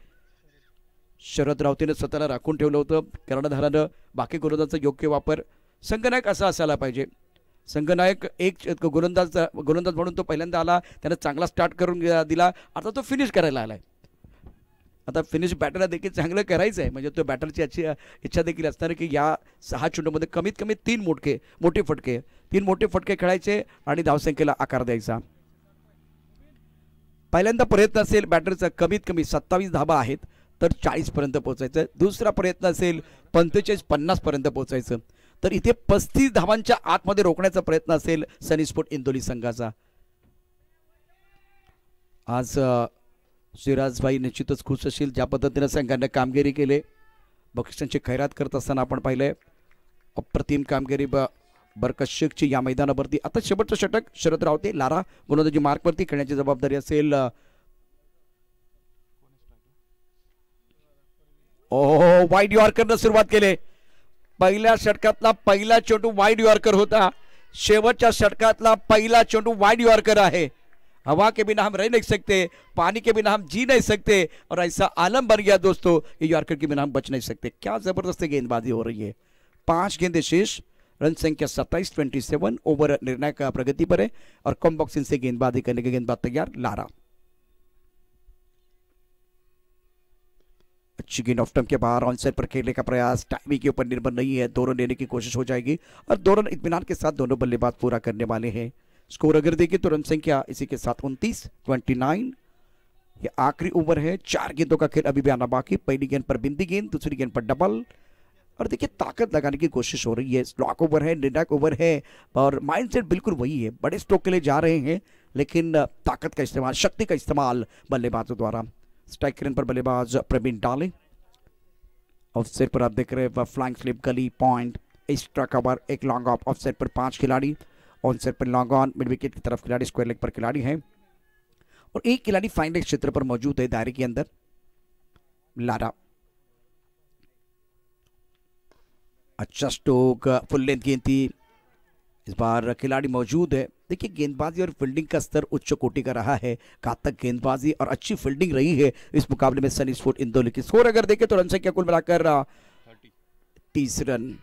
शरद रावतेने स्वतःला राखून ठेवलं होतं. कर्णधारानं बाकी गोलंदाजाचा योग्य वापर. संघनायक असा असायला पाहिजे. संघनायक एक गोलंदाज म्हणून तो पहिल्यांदा आला, त्यानं चांगला स्टार्ट करून दिला. आता तो फिनिश करायला आलाय. आता फिनिश बॅटरला देखील चांगलं करायचं आहे. म्हणजे तो बॅटरची इच्छा देखील असणार की या 6 चेंडूमध्ये कमीत कमी 3 मोठे फटके खेळायचे आणि धावसंख्येला आकार द्यायचा. पहिल्यांदा प्रयत्न असेल बॅटरचा कमीत कमी 27 धाबा आहेत तर 40 पर्यंत पोहोचायचं. दुसरा प्रयत्न असेल 45-50 पर्यंत पोहोचायचं. तर इथे 35 धावांच्या आतमध्ये रोखण्याचा प्रयत्न असेल सनी स्पोर्ट इंदोरी संघाचा. आज सिराजभाई निश्चितच खुश असतील ज्या पद्धतीने संघाने कामगिरी केली. बक्षिसांची खैरात करत असताना आपण पाहिलंय अप्रतिम कामगिरी बरकत शेखची या मैदानावरती. आता शेवटचं षटक शरद रावते लारा गोलंदाजी मार्कवरती खेळण्याची जबाबदारी असेल ओह, वाईड यॉर्करनं सुरुवात केली. पहिल्या षटकातला पहिला चेंडू वाईड यॉर्कर होता. शेवटच्या षटकातला पहिला चेंडू वाईड यॉर्कर आहे. हवा के बिना हम रह नहीं सकते, पानी के बिना हम जी नहीं सकते, और ऐसा आलम बन गया दोस्तों, ये यॉर्कर के बिना हम बच नहीं सकते. क्या जबरदस्त गेंदबाजी हो रही है. 5 गेंदें शेष, रन संख्या 27 ओवर निर्णायक प्रगति पर है और कम बॉक्सिंग से गेंदबाजी करने के गेंदबाज तैयार. लारा अच्छी गेंद ऑफ स्टंप के बाहर ऑन साइड पर खेलने का प्रयास. टाइमिंग के ऊपर निर्भर नहीं है, 2 रन लेने की कोशिश हो जाएगी और 2 रन इत्मीनान के साथ दोनों बल्लेबाज पूरा करने वाले हैं. स्कोर अगर देखें तो रन संख्या इसी के साथ 29. ये आखिरी ओवर है. 4 गेंदों का खेल अभी भी आना बाकी. पहली गेंद पर बिंदी गेंद, दूसरी गेंद पर डबल, और देखिए ताकत लगाने की कोशिश हो रही है. स्लॉक ओवर है, निर्णायक ओवर है और माइंडसेट बिल्कुल वही है. बड़े स्ट्रोक के लिए जा रहे हैं लेकिन ताकत का इस्तेमाल, शक्ति का इस्तेमाल बल्लेबाजों द्वारा. स्ट्राइक रन पर बल्लेबाज प्रवीण डाले. ऑफ साइड पर आप देख रहे हैं फ्लाइंग स्लिप, गली पॉइंट, एक्स्ट्रा कवर, एक लॉन्ग ऑफ. ऑफ साइड पर 5 खिलाड़ी, on side per long on, mid wicket की तरफ खिलाड़ी, स्क्वायर लेग पर खिलाड़ी है और एक खिलाड़ी फाइन लेग क्षेत्र पर मौजूद है दायरे के अंदर. लारा अच्छा स्ट्रोक, फुल लेंथ गेंद थी. इस बार खिलाड़ी मौजूद है. देखिए गेंदबाजी और फील्डिंग का स्तर उच्च कोटि का रहा है. घातक गेंदबाजी और अच्छी फील्डिंग रही है इस मुकाबले में सनी स्पोर्ट इंदौर की. स्कोर अगर देखें तो रन संख्या कुल मिलाकर 30 रन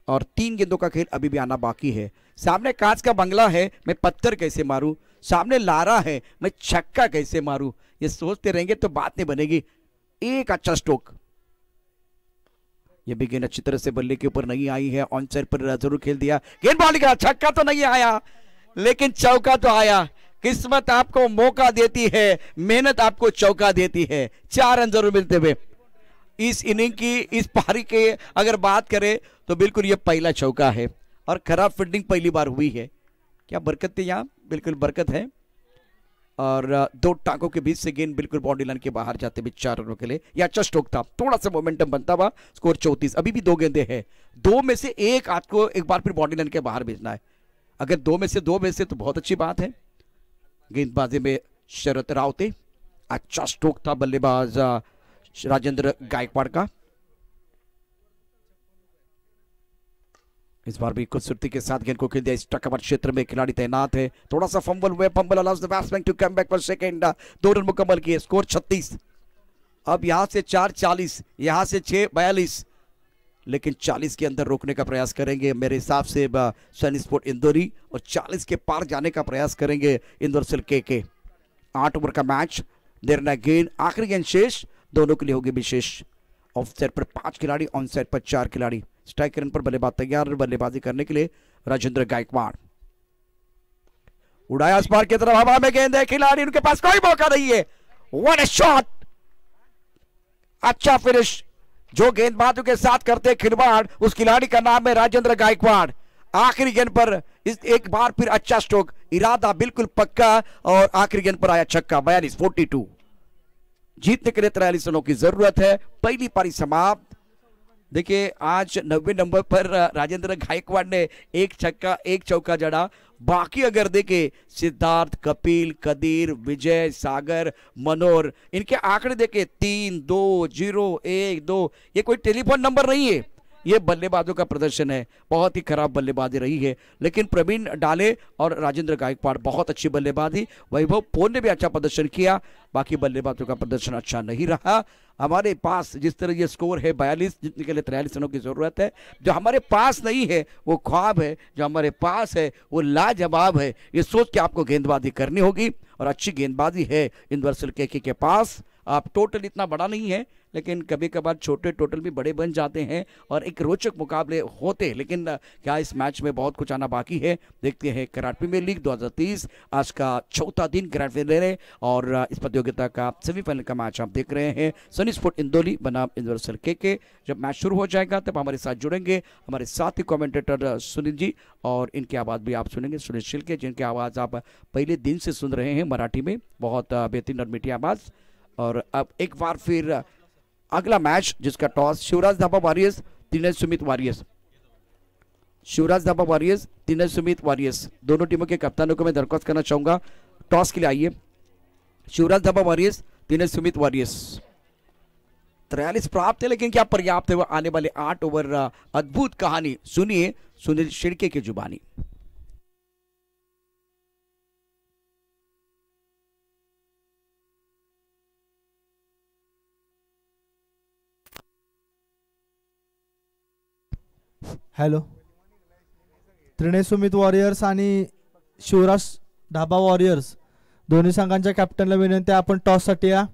और 3 गेंदों का खेल अभी भी आना बाकी है. सामने कांच का बंगला है, मैं पत्थर कैसे मारूं. सामने लारा है, मैं छक्का कैसे मारूं. ये सोचते रहेंगे तो बात नहीं बनेगी. एक अच्छा स्ट्रोक. ये भी गेंद अच्छी तरह से बल्ले के ऊपर नहीं आई है. ऑन साइड पर जरूर खेल दिया. गेंद बॉल का छक्का तो नहीं आया लेकिन चौका तो आया. किस्मत आपको मौका देती है, मेहनत आपको चौका देती है. 4 रन जरूर मिलते हुए इस इनिंग की, इस पारी के अगर बात करें तो बिल्कुल ये पहला चौका है और खराब फील्डिंग पहली बार हुई है. क्या बरकत थी यहाँ, बिल्कुल बरकत है. और 2 टांगों के बीच से गेंद बिल्कुल बाउंड्री लाइन के बाहर जाते भी 4 रनों के लिए. यह अच्छा स्ट्रोक था, थोड़ा सा मोमेंटम बनता हुआ. स्कोर 34. अभी भी 2 गेंदें हैं, 2 में से एक आपको एक बार फिर बाउंड्री लाइन के बाहर भेजना है. अगर 2 में से तो बहुत अच्छी बात है. गेंदबाजी में शरद रावते, अच्छा स्ट्रोक था बल्लेबाज राजेंद्र गायकवाड़ का. इस बार भी खूबसूरती के साथ गेंद को खेल दिया. इस कवर क्षेत्र में खिलाड़ी तैनात है. थोड़ा सा फंबल हुए, fumble allows the batsman to come back for second. 2 run मुकम्मल किए. स्कोर 36. अब यहां से 4 40, यहां से 6 42, लेकिन 40 के अंदर रोकने का प्रयास करेंगे मेरे हिसाब से सनी स्पोर्ट इंदौरी, और 40 के पार जाने का प्रयास करेंगे इंदौर सेल के. 8 ओवर का मैच, निर्णायक गेंद, आखिरी गेंद शेष, दोनों के लिए होगी विशेष. ऑफ साइड पर 5 खिलाड़ी, ऑन साइड पर 4 खिलाड़ी. स्ट्राइक रन पर बल्लेबाज तैयार बल्लेबाजी करने के लिए राजेंद्र गायकवाड़. उड़ाया इस बार की तरफ, हवा में गेंद है, खिलाड़ी उनके पास कोई मौका नहीं है. व्हाट अ शॉट, अच्छा फिनिश. जो गेंदबाजों के साथ करते खिलवाड़, उस खिलाड़ी का नाम है राजेंद्र गायकवाड़. आखिरी गेंद पर एक बार फिर अच्छा स्ट्रोक, इरादा बिल्कुल पक्का और आखिरी गेंद पर आया छक्का. 42. जीतने के लिए 43 रनों की जरूरत है. पहली पारी समाप्त. देखिए आज 90 नंबर पर राजेंद्र गायकवाड़ ने 1 छक्का 1 चौका जड़ा. बाकी अगर देखें सिद्धार्थ, कपिल, कदीर, विजय, सागर, मनोहर, इनके आंकड़े देखें 3 2 0 1 2. ये कोई टेलीफोन नंबर नहीं है, ये बल्लेबाजों का प्रदर्शन है. बहुत ही खराब बल्लेबाजी रही है, लेकिन प्रवीण डाले और राजेंद्र गायकवाड़ बहुत अच्छी बल्लेबाजी. वैभव पोन ने भी अच्छा प्रदर्शन किया. बाकी बल्लेबाजों का प्रदर्शन अच्छा नहीं रहा. हमारे पास जिस तरह ये स्कोर है 42, जीतने के लिए 43 रनों की जरूरत है. जो हमारे पास नहीं है वो ख्वाब है, जो हमारे पास है वो लाजवाब है. ये सोच के आपको गेंदबाजी करनी होगी और अच्छी गेंदबाजी है इंदौर सेल के पास. आप टोटल इतना बड़ा नहीं है, लेकिन कभी कभार छोटे टोटल भी बड़े बन जाते हैं और एक रोचक मुकाबले होते हैं. लेकिन क्या इस मैच में बहुत कुछ आना बाकी है. देखते हैं कराट प्रीमियर लीग 2030 आज का 4था दिन ग्रैंड फिनाले और इस प्रतियोगिता का सेमीफाइनल का मैच आप देख रहे हैं सनी स्पोर्ट इंदौरी बनाम इंदौर सेल के. जब मैच शुरू हो जाएगा तब हमारे साथ जुड़ेंगे हमारे साथ ही कॉमेंटेटर सुनील जी, और इनकी आवाज़ भी आप सुनेंगे, सुनील शिल्के, जिनकी आवाज़ आप पहले दिन से सुन रहे हैं मराठी में. बहुत बेहतरीन और मीठी आवाज़. और अब एक बार फिर अगला मैच जिसका टॉस शिवराज धाबा वॉरियर्स, दिनेश सुमित वॉरियर्स. शिवराज धाबा वॉरियर्स, दिनेश सुमित वॉरियर्स, दोनों टीमों के कप्तानों को मैं दरख्वास्त करना चाहूंगा टॉस के लिए आइए. शिवराज धाबा वॉरियर्स, दिनेश सुमित वॉरियर्स. 43 प्राप्त है, लेकिन क्या पर्याप्त है? वो आने वाले 8 ओवर अद्भुत कहानी सुनिए सुनील शिर्के की जुबानी। हॅलो, त्रिनेश सुमित वॉरियर्स आणि शिवराज ढाबा वॉरियर्स दोन्ही संघांच्या कॅप्टनला विनंती आहे, आपण टॉस साठी या.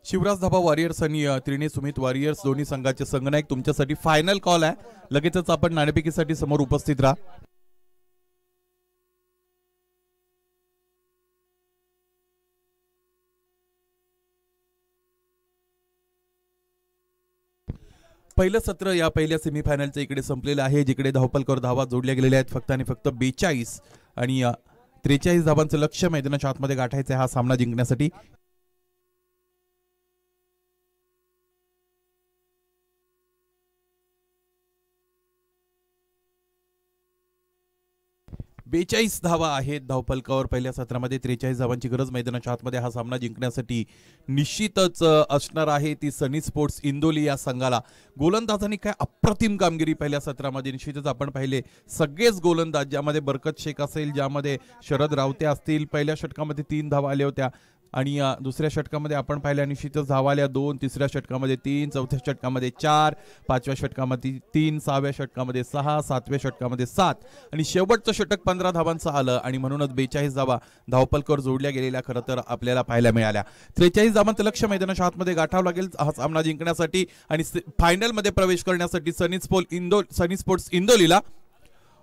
शिवराज धाबा वॉरियर्स आणि त्रिनेश सुमित वॉरियर्स दोन्ही संघाचे संघनायक तुमच्यासाठी फायनल कॉल आहे. लगेचच आपण नाणेफेकीसाठी समोर उपस्थित राहा. पहिलं सत्र या पहिल्या सेमीफायनलचं इकडे संपलेलं आहे, जिकडे धावपलकर धावा जोडल्या गेलेल्या आहेत. फक्त आणि फक्त 42 आणि 43 धावांचं लक्ष्य मैदानाच्या आतमध्ये गाठायचं हा सामना जिंकण्यासाठी. बेचाळीस धावा आहेत धावपलकावर पहिल्या सत्रामध्ये. 43 धावांची गरज मैदानाच्या आतमध्ये हा सामना जिंकण्यासाठी निश्चितच असणार आहे ती सनी स्पोर्ट्स इंदोली या संघाला. गोलंदाजांनी काय अप्रतिम कामगिरी पहिल्या सत्रामध्ये निश्चितच आपण पाहिले. सगळेच गोलंदाज, ज्यामध्ये बरकत शेख असेल, ज्यामध्ये शरद रावते असतील, पहिल्या षटकामध्ये 3 धावा आल्या होत्या आणि दुसऱ्या षटकामध्ये आपण पाहिल्या निश्चितच धावा आल्या 2, तिसऱ्या षटकामध्ये 3, चौथ्या षटकामध्ये 4, पाचव्या षटकामध्ये 3, सहाव्या षटकामध्ये 6, सातव्या षटकामध्ये 7 आणि शेवटचं षटक 15 धावांचं आलं आणि म्हणूनच 42 धावा धावपलकर जोडल्या गेलेल्या खरं तर आपल्याला पाहायला मिळाल्या. 43 धावांचं लक्ष्य मैदानाच्या आतमध्ये गाठावं लागेल हा सामना जिंकण्यासाठी आणि फायनलमध्ये प्रवेश करण्यासाठी सनी स्पोर्ट्स इंदोलीला.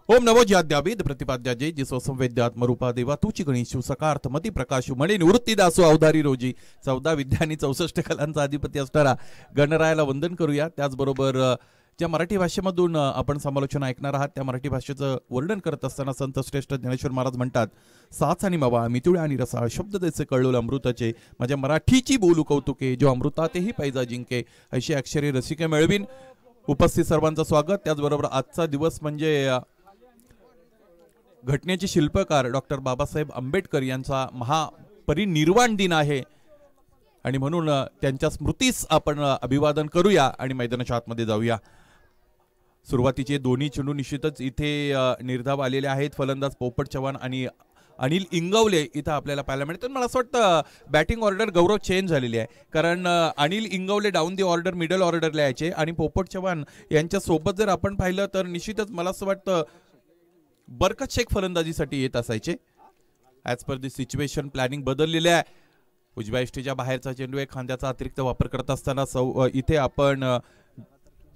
ओम नमो ज्याद्यावेद प्रतिपाद्याजे जिसो संवेद्य आत्मरूपा देवा तुची गणेश सकार्थ मती प्रकाश मणे निवृत्ती दासो अवधारी रोजी. 14 विद्या आणि 64 कलांचा अधिपती असणारा गणरायाला वंदन करूया. त्याचबरोबर ज्या मराठी भाषेमधून आपण समालोचना ऐकणार आहात त्या मराठी भाषेचं वर्णन करत असताना संत श्रेष्ठ ज्ञानेश्वर महाराज म्हणतात, साच आणि मवा मितुळ्या आणि रसा शब्द देसे कळलोल अमृताचे माझ्या मराठीची बोलू कौतुके जो अमृतातेही पैजा जिंके अशी अक्षरे रसिके मिळवीन. उपस्थित सर्वांचं स्वागत. त्याचबरोबर आजचा दिवस म्हणजे घटनेचे शिल्पकार डॉक्टर बाबासाहेब आंबेडकर यांचा महापरिनिर्वाण दिन आहे आणि म्हणून त्यांच्या स्मृतीस आपण अभिवादन करूया आणि मैदानाच्या आतमध्ये जाऊया. सुरुवातीचे दोन्ही चेंडू निश्चितच इथे निर्धाव आलेले आहेत. फलंदाज पोपट चव्हाण आणि अनिल इंगवले इथं आपल्याला पाहायला मिळतात. मला असं वाटतं बॅटिंग ऑर्डर गौरव चेंज झालेली आहे, कारण Anil Ingawale down the order middle ऑर्डरला यायचे आणि पोपट चव्हाण यांच्या सोबत जर आपण पाहिलं तर निश्चितच मला असं वाटतं बरकत शेख फलंदाजीसाठी येत असायचे. ॲज पर दी सिच्युएशन प्लॅनिंग बदललेले आहे. उजव्या इष्टीच्या बाहेरचा चेंडू एक खांद्याचा अतिरिक्त वापर करत असताना इथे आपण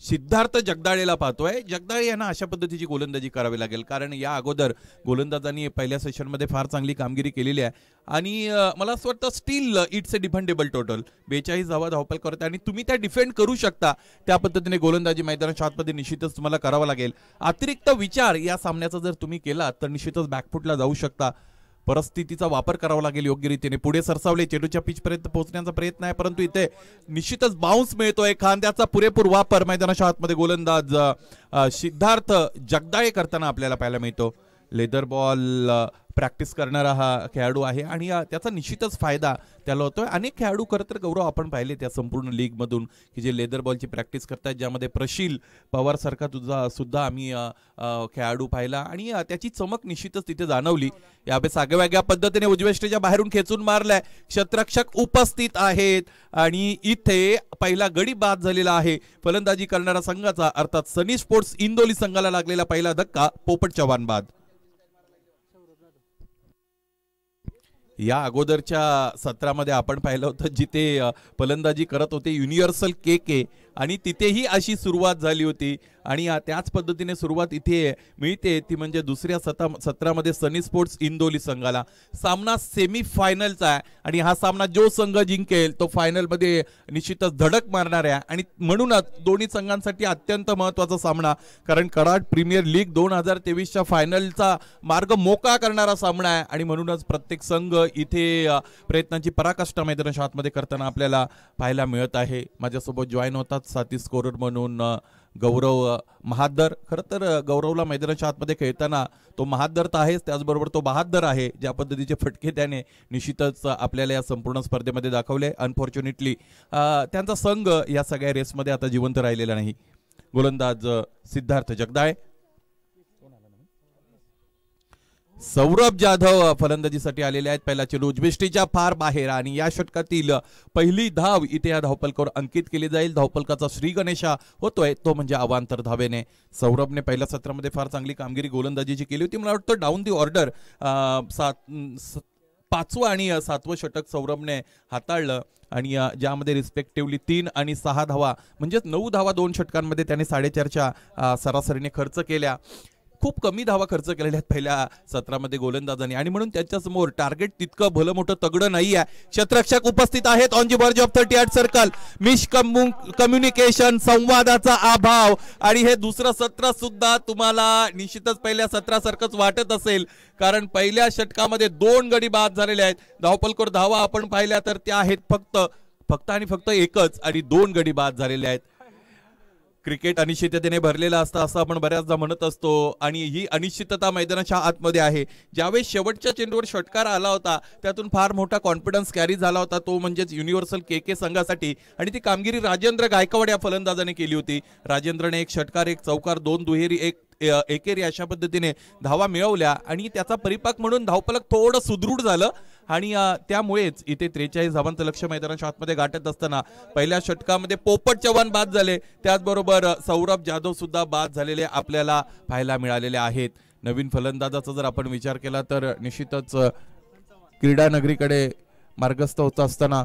सिद्धार्थ जगदाळेला पाहतोय. जगदाळे यांना अशा पद्धतीची गोलंदाजी करावी लागेल, कारण या अगोदर गोलंदाजांनी पहिल्या सेशनमध्ये फार चांगली कामगिरी केलेली आहे आणि मला असं वाटतं steel it's a defendable total. 42 धावा धावपल करते आणि तुम्ही त्या डिफेंड करू शकता. त्या पद्धतीने गोलंदाजी मैदानाच्या आतमध्ये निश्चितच तुम्हाला करावा लागेल. अतिरिक्त विचार या सामन्याचा जर तुम्ही केला तर निश्चितच बॅकफुटला जाऊ शकता. परिस्थितीचा वापर करावा लागेल योग्य रीतीने. पुढे सरसावले, चेंडूच्या पिचपर्यंत पोहोचण्याचा प्रयत्न आहे, परंतु इथे निश्चितच बाउन्स मिळतोय. खांद्याचा पुरेपूर वापर मैदानाच्या आतमध्ये गोलंदाज सिद्धार्थ जगदाळे करताना आपल्याला पाहायला मिळतो. लेदर बॉल प्रॅक्टिस करणारा हा खेळाडू आहे आणि त्याचा निश्चितच फायदा त्याला होतोय. अनेक खेळाडू खरं तर गौरव आपण पाहिले त्या संपूर्ण लीगमधून की जे लेदर बॉलची प्रॅक्टिस करतात, ज्यामध्ये प्रशील पवार सारखा सुद्धा आम्ही खेळाडू पाहिला आणि त्याची चमक निश्चितच तिथे जाणवली. यावेळेस आगळ्यावेगळ्या पद्धतीने उजव्या स्टेजच्या बाहेरून खेचून मारलाय, क्षेत्ररक्षक उपस्थित आहेत आणि इथे पहिला गडी बाद झालेला आहे फलंदाजी करणारा संघाचा, अर्थात सनी स्पोर्ट्स इंदोली संघाला लागलेला पहिला धक्का पोपट चव्हाण बाद. या अगोदरच्या सत्रामध्ये आपण पाहिलं होतं जिथे फलंदाजी करत होते युनिव्हर्सल के आणि तिथेही अशी सुरुवात झाली होती आणि त्याच पद्धतीने सुरुवात इथे मिळते ती म्हणजे दुसऱ्या सत्रामध्ये सनी स्पोर्ट्स इंदोली संघाला. सामना सेमीफायनलचा आहे आणि हा सामना जो संघ जिंकेल तो फायनलमध्ये निश्चितच धडक मारणार आहे आणि म्हणूनच दोन्ही संघांसाठी अत्यंत महत्त्वाचा सामना, कारण कराड प्रीमियर लीग 2023च्या फायनलचा मार्ग मोकळा करणारा सामना आहे आणि म्हणूनच प्रत्येक संघ इथे प्रयत्नांची पराकाष्ठा मैदानाच्या आतमध्ये करताना आपल्याला पाहायला मिळत आहे. माझ्यासोबत जॉईन होतात साथी स्कोरर म्हणून गौरव महाद्दर. खरं तर गौरवला मैदानाच्या आतमध्ये खेळताना तो महाद्दर तर आहेच, त्याचबरोबर तो बहाद्दर आहे. ज्या पद्धतीचे फटके त्याने निश्चितच आपल्याला या संपूर्ण स्पर्धेमध्ये दाखवले. अनफॉर्च्युनेटली त्यांचा संघ या सगळ्या रेसमध्ये आता जिवंत राहिलेला नाही. गोलंदाज सिद्धार्थ जगदाळे, सौरभ जाधव फलंदाजीसाठी आलेले आहेत. पहिला चेंडू उजवेष्टीच्या फार बाहेर आणि या षटकातील पहिली धाव इथे या धावफलकावर अंकित केली जाईल. धावफलकाचा श्री गणेशा होतोय तो म्हणजे अवांतर धावेने. सौरभने पहिल्या सत्रामध्ये फार चांगली कामगिरी गोलंदाजीची केली होती. मला वाटतं डाऊन दी ऑर्डर 5वं आणि 7वं षटक सौरभने हाताळलं आणि ज्यामध्ये रिस्पेक्टिव्हली 3 आणि 6 धावा म्हणजेच 9 धावा 2 षटकांमध्ये त्याने 4.5च्या सरासरीने खर्च केल्या. खूप कमी धावा खर्च केलेल्या आहेत पहिल्या सत्रामध्ये गोलंदाजांनी आणि म्हणून त्यांच्यासमोर टार्गेट तितकं भलं मोठं तगडं नाही आहे. क्षेत्ररक्षक उपस्थित आहेत on the verge of 38 circle. Communication संवादाचा अभाव आणि हे दुसरं सत्र सुद्धा तुम्हाला निश्चितच पहिल्या सत्रासारखंच वाटत असेल, कारण पहिल्या षटकामध्ये 2 गडी बाद झालेले आहेत. धावफलकावर धावा आपण पाहिल्या तर त्या आहेत फक्त आणि फक्त एकच आणि 2 गडी बाद झालेले आहेत. क्रिकेट अनिश्चिततेने भरलेला असतं असं आपण बऱ्याचदा म्हणत असतो आणि ही अनिश्चितता मैदानाच्या आतमध्ये आहे. ज्यावेळेस शेवटच्या चेंडूवर षटकार आला होता त्यातून फार मोठा कॉन्फिडन्स कॅरी झाला होता, तो म्हणजेच युनिव्हर्सल के संघासाठी आणि ती कामगिरी राजेंद्र गायकवाड या फलंदाजाने केली होती. राजेंद्रने 1 षटकार 1 चौकार 2 दुहेरी 1 एकेरी अशा पद्धतीने धावा मिळवल्या आणि त्याचा परिपाक म्हणून धावफलक थोडं सुदृढ झालं आणि त्यामुळेच इथे 43 धावांचं लक्ष्य मैदानाच्या आतमध्ये गाठत असताना पहिल्या षटकामध्ये पोपट चव्हाण बाद झाले, त्याचबरोबर सौरभ जाधव सुद्धा बाद झालेले आपल्याला पाहायला मिळालेले आहेत. नवीन फलंदाजाचा जर आपण विचार केला तर निश्चितच क्रीडा नगरीकडे मार्गस्थ होत असताना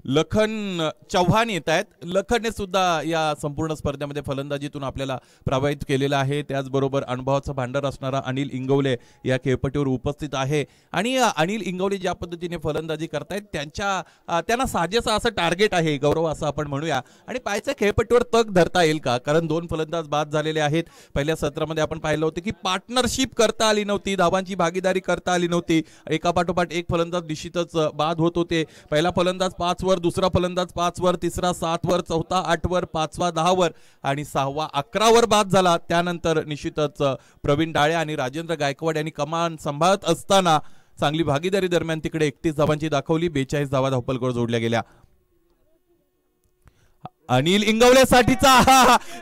लखन चव्हाण येत आहेत. लखनने सुद्धा या संपूर्ण स्पर्धेमध्ये फलंदाजीतून आपल्याला प्रभावित केलेलं आहे. त्याचबरोबर अनुभवाचं भांडार असणारा अनिल इंगवले या खेळपट्टीवर उपस्थित आहे आणि अनिल इंगवले ज्या पद्धतीने फलंदाजी करतायत त्यांना साजेसं असं टार्गेट आहे गौरव असं आपण म्हणूया आणि पायच्या खेळपट्टीवर तग धरता येईल का, कारण 2 फलंदाज बाद झालेले आहेत. पहिल्या सत्रामध्ये आपण पाहिलं होतं की पार्टनरशिप करता आली नव्हती, धावांची भागीदारी करता आली नव्हती. एकापाठोपाठ एक फलंदाज निश्चितच बाद होत होते. पहिला फलंदाज 5 वर, दुसरा फलंदाज 5 वर, तिसरा 7 वर, चौथा 8 वर, 5वा 10 वर आणि 6वा 11 वर बाद झाला. त्यानंतर निश्चितच प्रवीण डाळे आणि राजेंद्र गायकवाड यांनी कमान सांभाळत असताना चांगली भागीदारी दरम्यान तिकडे 31 धावांची दाखवली. 42 धावा धावफलकावर जोडल्या गेल्या. अनिल इंगवलेसाठीचा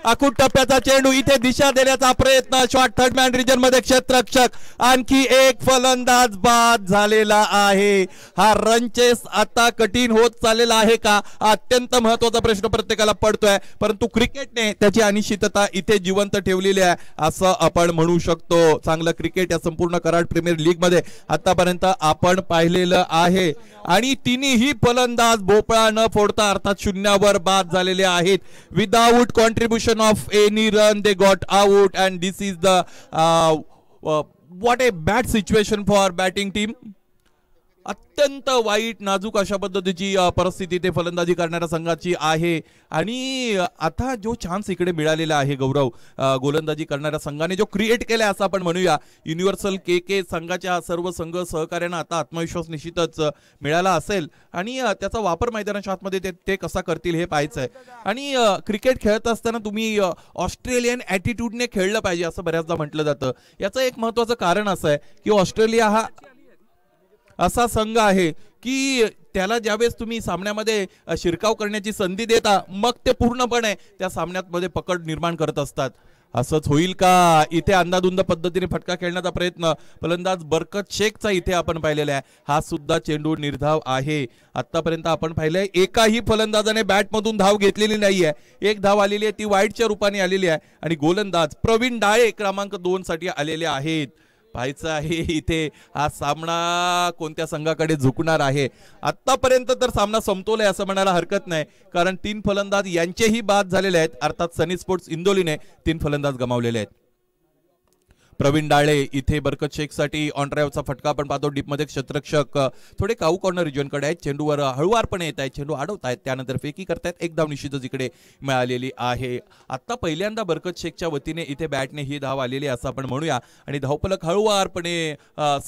आखूड टप्प्याचा चेंडू, इथे दिशा देण्याचा प्रयत्न. शॉर्ट थर्ड मॅन रिजन मध्ये क्षेत्ररक्षक, आणखी एक फलंदाज बाद झालेला आहे. हा रन चेस आता कठीण होत चाललेला आहे का, अत्यंत महत्वाचा प्रश्न प्रत्येकाला पडतोय, परंतु क्रिकेटने त्याची अनिश्चितता इथे जिवंत ठेवलेली आहे असं आपण म्हणू शकतो. चांगलं क्रिकेट या संपूर्ण कराड प्रीमियर लीग मध्ये आतापर्यंत आपण पाहिलेलं आहे आणि तिन्ही फलंदाज भोपळा न फोडता अर्थात शून्यावर बाद झाले आहेत. Without contribution of any run they got out and this is the what A bad situation for batting team. अत्यंत वाईट नाजूक अशा पद्धतीची परिस्थिती ते फलंदाजी करणाऱ्या संघाची आहे आणि आता जो चान्स इकडे मिळालेला आहे गौरव, गोलंदाजी करणाऱ्या संघाने जो क्रिएट केलाय असं आपण म्हणूया, युनिव्हर्सल के संघाच्या सर्व संघ सहकार्यांना आता आत्मविश्वास निश्चितच मिळाला असेल आणि त्याचा वापर मैदानाच्या आतमध्ये ते कसा करतील हे पाहायचं आहे. आणि क्रिकेट खेळत असताना तुम्ही ऑस्ट्रेलियन ॲटिट्यूडने खेळलं पाहिजे असं बऱ्याचदा म्हटलं जातं. याचं एक महत्त्वाचं कारण असं आहे की ऑस्ट्रेलिया हा असा संघ आहे की त्याला ज्यावेळेस तुम्ही सामन्यामध्ये शिरकाव करण्याची संधी देता मग ते पूर्णपणे त्या सामन्यामध्ये पकड निर्माण करत असतात. असंच होईल का? इथे अंदाधुंद पद्धतीने फटका खेळण्याचा प्रयत्न फलंदाज बरकत शेखचा इथे आपण पाहिलेला आहे. हा सुद्धा चेंडू निर्धाव आहे. आतापर्यंत आपण पाहिलंय एकाही फलंदाजाने बॅटमधून धाव घेतलेली नाहीये. एक धाव आलेली आहे ती वाईटच्या रूपाने आलेली आहे आणि गोलंदाज प्रवीण डाळे क्रमांक 2 साठी आलेले आहेत. पाहायचं आहे इथे हा सामना कोणत्या संघाकडे झुकणार आहे. आतापर्यंत तर सामना समतोल आहे असं म्हणायला हरकत नाही, कारण 3 फलंदाज यांचेही बाद झालेले आहेत. अर्थात सनी स्पोर्ट्स इंदोलीने 3 फलंदाज गमावलेले आहेत. प्रवीण डाळे इथे बरकत शेखसाठी ऑन ड्राईव्हचा फटका आपण पाहतो. डीपमध्ये क्षेत्ररक्षक थोडे काऊ कॉर्नर रिजनकडे आहेत. चेंडूवर हळुवारपणे येत आहेत, चेंडू अडवतायत, त्यानंतर फेकी करतायत. एक धाव निश्चितच इकडे मिळालेली आहे. आता पहिल्यांदा बरकत शेखच्या वतीने इथे बॅटने ही धाव आलेली असं आपण म्हणूया आणि धावफलक हळुवारपणे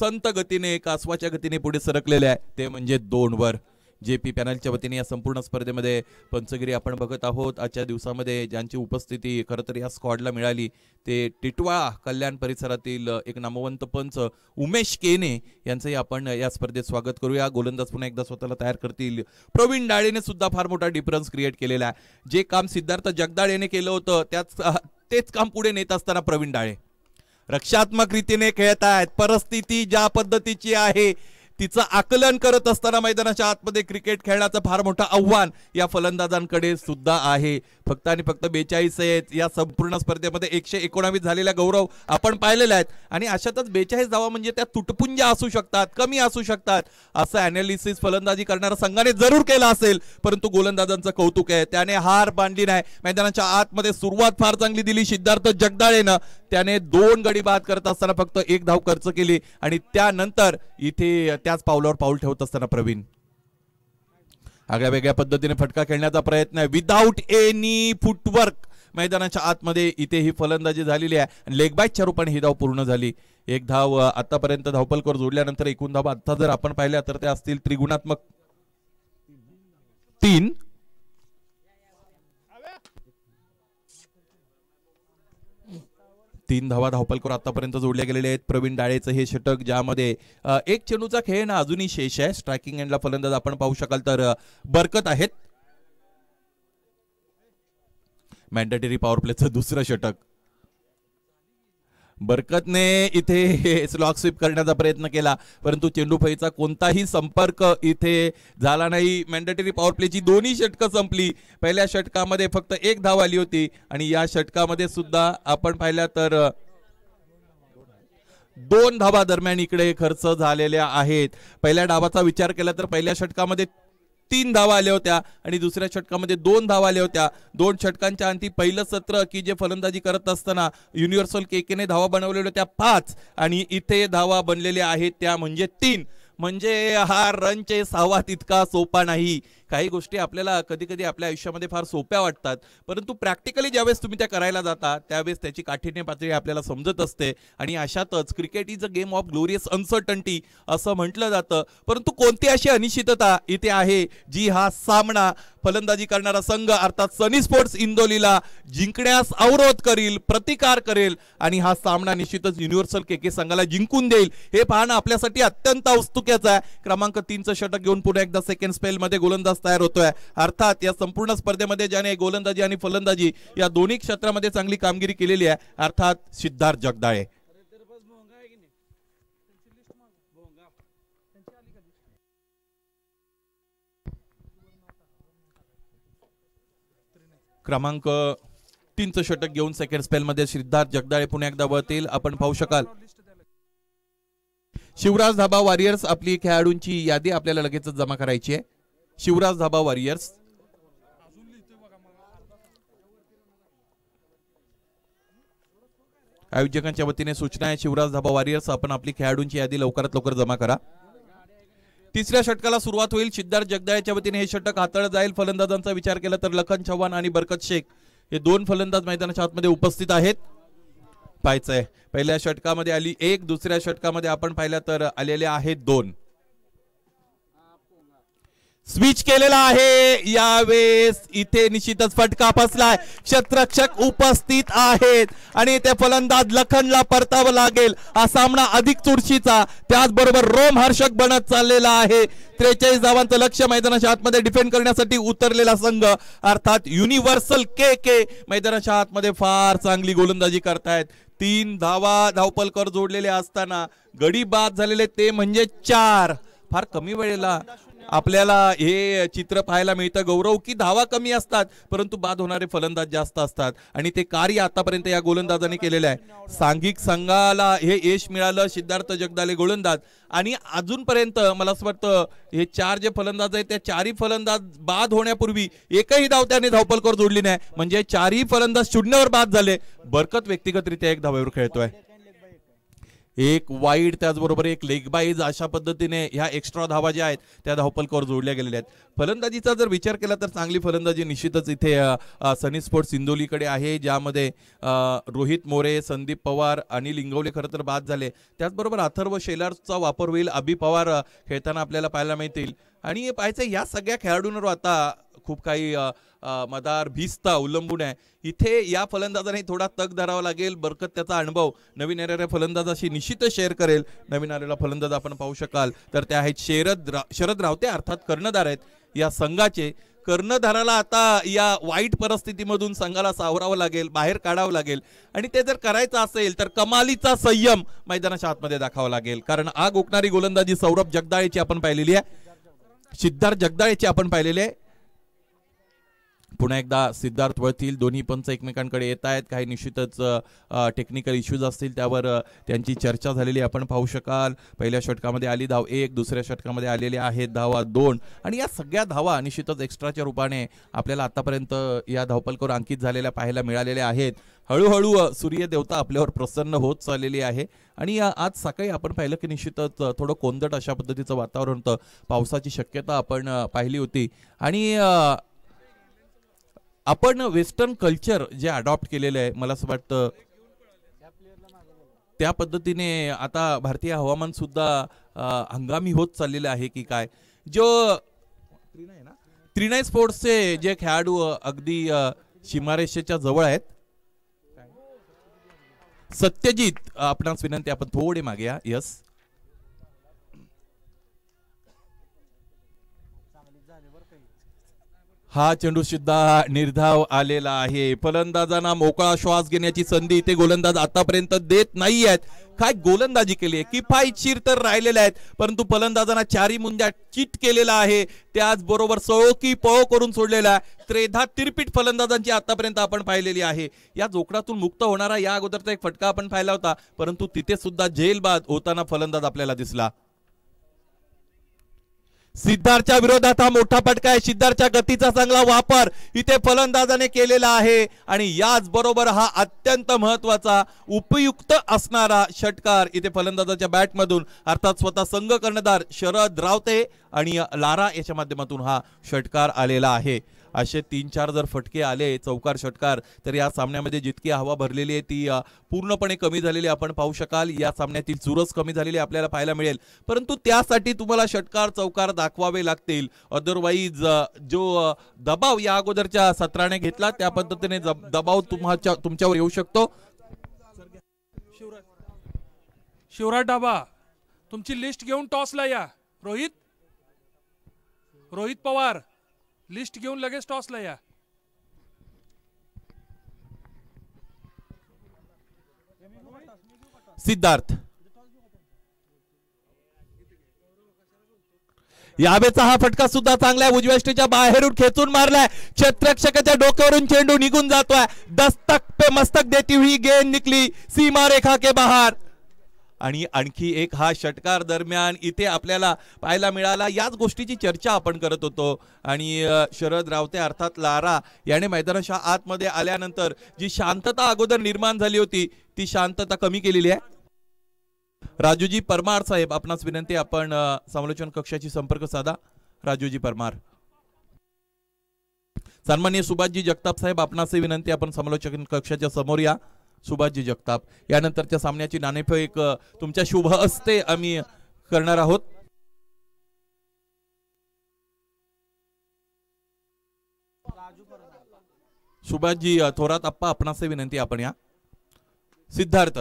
संत गतीने कासवाच्या गतीने पुढे सरकलेले आहे, ते म्हणजे 2 वर. JP पॅनलच्या वतीने या संपूर्ण स्पर्धेमध्ये पंचगिरी आपण बघत आहोत. आजच्या दिवसामध्ये ज्यांची उपस्थिती खरं तर या स्क्वॉडला मिळाली ते टिटवाळा कल्याण परिसरातील एक नामवंत पंच उमेश केने यांचंही आपण या स्पर्धेत स्वागत करूया. गोलंदाज पुन्हा एकदा स्वतःला तयार करतील. प्रवीण डाळेने सुद्धा फार मोठा डिफरन्स क्रिएट केलेला आहे. जे काम सिद्धार्थ जगदाळ याने केलं होतं तेच काम पुढे नेत असताना प्रवीण डाळे रक्षात्मक रीतीने खेळत आहेत. परिस्थिती ज्या पद्धतीची आहे तिचं आकलन करत असताना मैदानाच्या आतमध्ये क्रिकेट खेळण्याचं फार मोठं आव्हान या फलंदाजांकडे सुद्धा आहे. फक्त आणि फक्त 42 आहेत या संपूर्ण स्पर्धेमध्ये. 119 झालेल्या गौरव आपण पाहिलेल्या आहेत आणि अशातच 42 धावा म्हणजे त्या तुटपुंज्या असू शकतात, कमी असू शकतात असं अनालिसिस फलंदाजी करणाऱ्या संघाने जरूर केला असेल, परंतु गोलंदाजांचं कौतुक आहे, त्याने हार बांधली नाही. मैदानाच्या आतमध्ये सुरुवात फार चांगली दिली सिद्धार्थ जगदाळेनं. त्याने 2 गडी बाद करत असताना फक्त 1 धाव खर्च केली आणि त्यानंतर इथे त्याच पावलावर पाऊल ठेवत असताना प्रवीण आगळ्या वेगळ्या पद्धतीने फटका खेळण्याचा प्रयत्न आहे. विदाऊट एनी फुटवर्क मैदानाच्या आतमध्ये इथे ही फलंदाजी झालेली आहे आणि लेग बायच्या रूपाने ही धाव पूर्ण झाली. 1 धाव आतापर्यंत धावपलकर जोडल्यानंतर एकूण धाव आता जर आपण पाहिल्या तर त्या असतील त्रिगुणात्मक 3. तीन धावा धावपलकर आतापर्यंत जोडल्या गेलेले आहेत. प्रवीण डाळेचं हे षटक ज्यामध्ये एक चेंडूचा खेळ ना अजूनही शेष आहे. स्ट्रायकिंग एंडला फलंदाज आपण पाहू शकाल तर बरकत आहेत. मॅन्डेटरी पॉवर प्लेचं दुसरं षटक बरकतने इथे स्लॉग स्वीप करण्याचा प्रयत्न केला, परंतु चेंडूफळीचा कोणताही संपर्क इथे झाला नाही. मॅन्डेटरी पॉवर प्लेची दोन्ही षटकं संपली. पहिल्या षटकामध्ये फक्त 1 धाव आली होती आणि या षटकामध्ये सुद्धा आपण पाहिल्या तर 2 धावा दरम्यान इकडे खर्च झालेल्या आहेत. पहिल्या डावाचा विचार केला तर पहिल्या षटकामध्ये 3 धावा आल्या होत्या आणि दुसऱ्या षटकामध्ये 2 धावा आल्या होत्या. 2 षटकांच्या अंती पहिलं सत्र की जे फलंदाजी करत असताना युनिव्हर्सल केकेने धावा बनवलेल्या होत्या 5 आणि इथे धावा बनलेल्या आहेत त्या म्हणजे 3. म्हणजे हा रन चेस हवा तितका सोपा नाही. काही गोष्टी आपल्याला कधी कधी आपल्या आयुष्यामध्ये फार सोप्या वाटतात, परंतु प्रॅक्टिकली ज्यावेळेस तुम्ही त्या करायला जाता त्यावेळेस त्याची काठीण्य पातळी आपल्याला समजत असते. आणि अशातच cricket is a game of glorious uncertainty असं म्हटलं जातं. परंतु कोणती अशी अनिश्चितता इथे आहे जी हा सामना फलंदाजी करणारा संघ अर्थात सनी स्पोर्ट्स इंदोलीला जिंकण्यास अवरोध करील, प्रतिकार करेल आणि हा सामना निश्चितच युनिव्हर्सल केके संघाला जिंकून देईल हे पाहणं आपल्यासाठी अत्यंत औत्सुक्याचं आहे. क्रमांक 3चं षटक घेऊन पुन्हा एकदा सेकंड स्पेल मध्ये गोलंदाज तयार होतोय. अर्थात या संपूर्ण स्पर्धेमध्ये ज्याने गोलंदाजी आणि फलंदाजी या दोन्ही क्षेत्रामध्ये चांगली कामगिरी केलेली आहे अर्थात सिद्धार्थ जगदाळे. क्रमांक 3चं षटक घेऊन सेकंड स्पेल मध्ये सिद्धार्थ जगदाळे पुन्हा एकदा वळतील. आपण पाहू शकाल शिवराज धाबा वॉरियर्स आपली खेळाडूंची यादी आपल्याला लगेचच जमा करायची आहे. शिवराज धाबा वॉरियर्स आयोजकांच्या वतीने सूचना आहे. शिवराज धाबा वॉरियर्स आपण आपली खेळाडूंची यादी लवकरात लवकर जमा करा. तिसऱ्या षटकाला सुरुवात होईल. सिद्धार्थ जगदाळेच्या वतीने हे षटक हाताळलं जाईल. फलंदाजांचा विचार केला तर लखन चव्हाण आणि बरकत शेख हे दोन फलंदाज मैदानाच्या आतमध्ये उपस्थित आहेत. पाहायचंय पहिल्या षटकामध्ये आली 1, दुसऱ्या षटकामध्ये आपण पाहिलं तर आलेले आहेत 2. स्विच केलेला आहे यावेळेस. इथे निश्चितच फटका फसलाय. क्षेत्ररक्षक उपस्थित आहेत आणि ते फलंदाज लखनला परतावं लागेल. हा सामना अधिक चुरशीचा त्याचबरोबर रोमहर्षक बनत चाललेला आहे. 43 धावांचं लक्ष्य मैदानाच्या आतमध्ये डिफेंड करण्यासाठी उतरलेला संघ अर्थात युनिव्हर्सल के मैदानाच्या आतमध्ये फार चांगली गोलंदाजी करतायत. 3 धावा धावपलकर जोडलेले असताना गडी बाद झालेले ते म्हणजे 4. फार कमी वेळेला आपल्याला हे चित्र पाहायला मिळतं गौरव की धावा कमी असतात परंतु बाद होणारे फलंदाज जास्त असतात आणि ते कार्य आतापर्यंत या गोलंदाजाने केलेलं आहे. सांघिक संघाला हे यश मिळालं. सिद्धार्थ जगदाळे गोलंदाज आणि अजूनपर्यंत मला असं वाटतं हे 4 जे फलंदाज आहेत त्या 4ही फलंदाज बाद होण्यापूर्वी एकही धाव त्याने धावपलकर जोडली नाही. म्हणजे 4ही फलंदाज शून्यावर बाद झाले. बरकत व्यक्तिगतरित्या 1 धावेवर खेळतोय. 1 वाईड त्याचबरोबर 1 लेग बाईज अशा पद्धतीने ह्या एक्स्ट्रा धावा ज्या आहेत त्या धावपलकावर जोडल्या गेलेल्या आहेत. फलंदाजीचा जर विचार केला तर चांगली फलंदाजी निश्चितच इथे सनी स्पोर्ट्स इंदोलीकडे आहे, ज्यामध्ये रोहित मोरे, संदीप पवार, अनिल इंगवले खरं तर बाद झाले. त्याचबरोबर अथर्व शेलारचा वापर होईल. अभि पवार खेळताना आपल्याला पाहायला मिळतील. आणि पाहायचं या सगळ्या खेळाडूंवर आता खूप काही मदार भिस्त अवलंबून आहे. इथे या फलंदाजाने थोडा तग धरावा लागेल. बरकत त्याचा अनुभव नवीन येणाऱ्या फलंदाजाशी निश्चितच शेअर करेल. नवीन आलेला फलंदाज आपण पाहू शकाल तर ते आहेत शरद रावते अर्थात कर्णधार आहेत या संघाचे. कर्णधाराला आता या वाईट परिस्थितीमधून संघाला सावरावं लागेल, बाहेर काढावं लागेल आणि ते जर करायचं असेल तर कमालीचा संयम मैदानाच्या आतमध्ये दाखवावा लागेल. कारण आग ओकणारी गोलंदाजी सौरभ जगदाळेची आपण पाहिलेली आहे, सिद्धार्थ जगदाळेची आपण पाहिलेली आहे. पुन्हा एकदा सिद्धार्थ वळतील. दोन्ही पंच एकमेकांकडे येत आहेत. काही निश्चितच टेक्निकल इश्यूज असतील त्यावर त्यांची चर्चा झालेली आपण पाहू शकाल. पहिल्या षटकामध्ये आली धाव 1, दुसऱ्या षटकामध्ये आलेले आहेत धावा 2 आणि या सगळ्या धावा निश्चितच एक्स्ट्राच्या रूपाने आपल्याला आतापर्यंत या धावपलकावर अंकित झालेल्या पाहायला मिळालेल्या आहेत. हळूहळू सूर्य देवता आपल्यावर प्रसन्न होत चाललेली आहे आणि आज सकाळी आपण पाहिलं की निश्चितच थोडं कोंदट अशा पद्धतीचं वातावरण होतं. पावसाची शक्यता आपण पाहिली होती आणि आपण वेस्टर्न कल्चर जे अडॉप्ट केलेलं आहे मला असं वाटतं त्या पद्धतीने आता भारतीय हवामान सुद्धा हंगामी होत चाललेलं आहे की काय. जो त्रिनय स्पोर्ट्सचे जे खेळाडू अगदी सीमारेषेच्या जवळ आहेत, सत्यजित आपणास विनंती आपण थोडे मागे या. यस हा चेंडू सुद्धा निर्धाव आलेला आहे. फलंदाजांना मोकळा श्वास घेण्याची संधी इथे गोलंदाज आतापर्यंत देत नाही आहेत. काय गोलंदाजी केली आहे, किफायतशीर तर राहिलेल्या आहेत परंतु फलंदाजांना 4ही मुंड्या चिट केलेला आहे. त्याचबरोबर सळोकी पळो करून सोडलेला आहे. त्रेधा तिरपीट फलंदाजांची आतापर्यंत आपण पाहिलेली आहे. या जोखडातून मुक्त होणारा या अगोदरचा एक फटका आपण पाहिला होता परंतु तिथे सुद्धा जेलबाद होताना फलंदाज आपल्याला दिसला. सिद्धार्थच्या विरोधात हा मोठा फटका आहे. सिद्धार्थच्या गतीचा चांगला वापर इथे फलंदाजाने केलेला आहे आणि याच बरोबर हा अत्यंत महत्वाचा उपयुक्त असणारा षटकार इथे फलंदाजाच्या बॅटमधून अर्थात स्वतः संघ कर्णधार शरद रावते आणि लारा याच्या माध्यमातून हा षटकार आलेला आहे. असे 3-4 जर फटके आले चौकार षटकार तर या सामन्यामध्ये जितकी हवा भरलेली आहे ती पूर्णपणे कमी झालेली आपण पाहू शकाल. या सामन्यातील चुरस कमी झालेली आपल्याला पाहायला मिळेल परंतु त्यासाठी तुम्हाला षटकार चौकार दाखवावे लागतील. अदरवाईज जो दबाव या अगोदरच्या सत्राने घेतला त्या पद्धतीने दबाव तुमच्यावर येऊ शकतो. शिवराज डाबा तुमची लिस्ट घेऊन टॉसला या. रोहित पवार लिस्ट घेऊन लगेच टॉसला या. सिद्धार्थ यावेळेचा हा फटका सुद्धा चांगला आहे. उजव्या स्टेच्या बाहेरून खेचून मारलाय. क्षेत्ररक्षकाच्या डोक्यावरून चेंडू निघून जातोय. दस्तक पे मस्तक देती हुई गेंद निकली सीमा रेखा के बाहर. आणि आणखी एक हा षटकार दरम्यान इथे आपल्याला पाहायला मिळाला. याच गोष्टीची चर्चा आपण करत होतो आणि शरद रावते अर्थात लारा याने मैदानाच्या आतमध्ये आल्यानंतर जी शांतता अगोदर निर्माण झाली होती ती शांतता कमी केलेली आहे. राजूजी परमार साहेब आपणास विनंती, आपण समालोचन कक्षाची संपर्क साधा. राजूजी परमार. सन्माननीय सुभाषजी जगताप साहेब आपणास विनंती, आपण समालोचन कक्षाच्या समोर या. सुभाषजी जगताप. यानंतरच्या सामन्याची नाणेफेक तुमच्या शुभ हस्ते आम्ही करणार आहोत. सुभाषजी थोरात आप्पा आपणास विनंती, आपण या. सिद्धार्थ.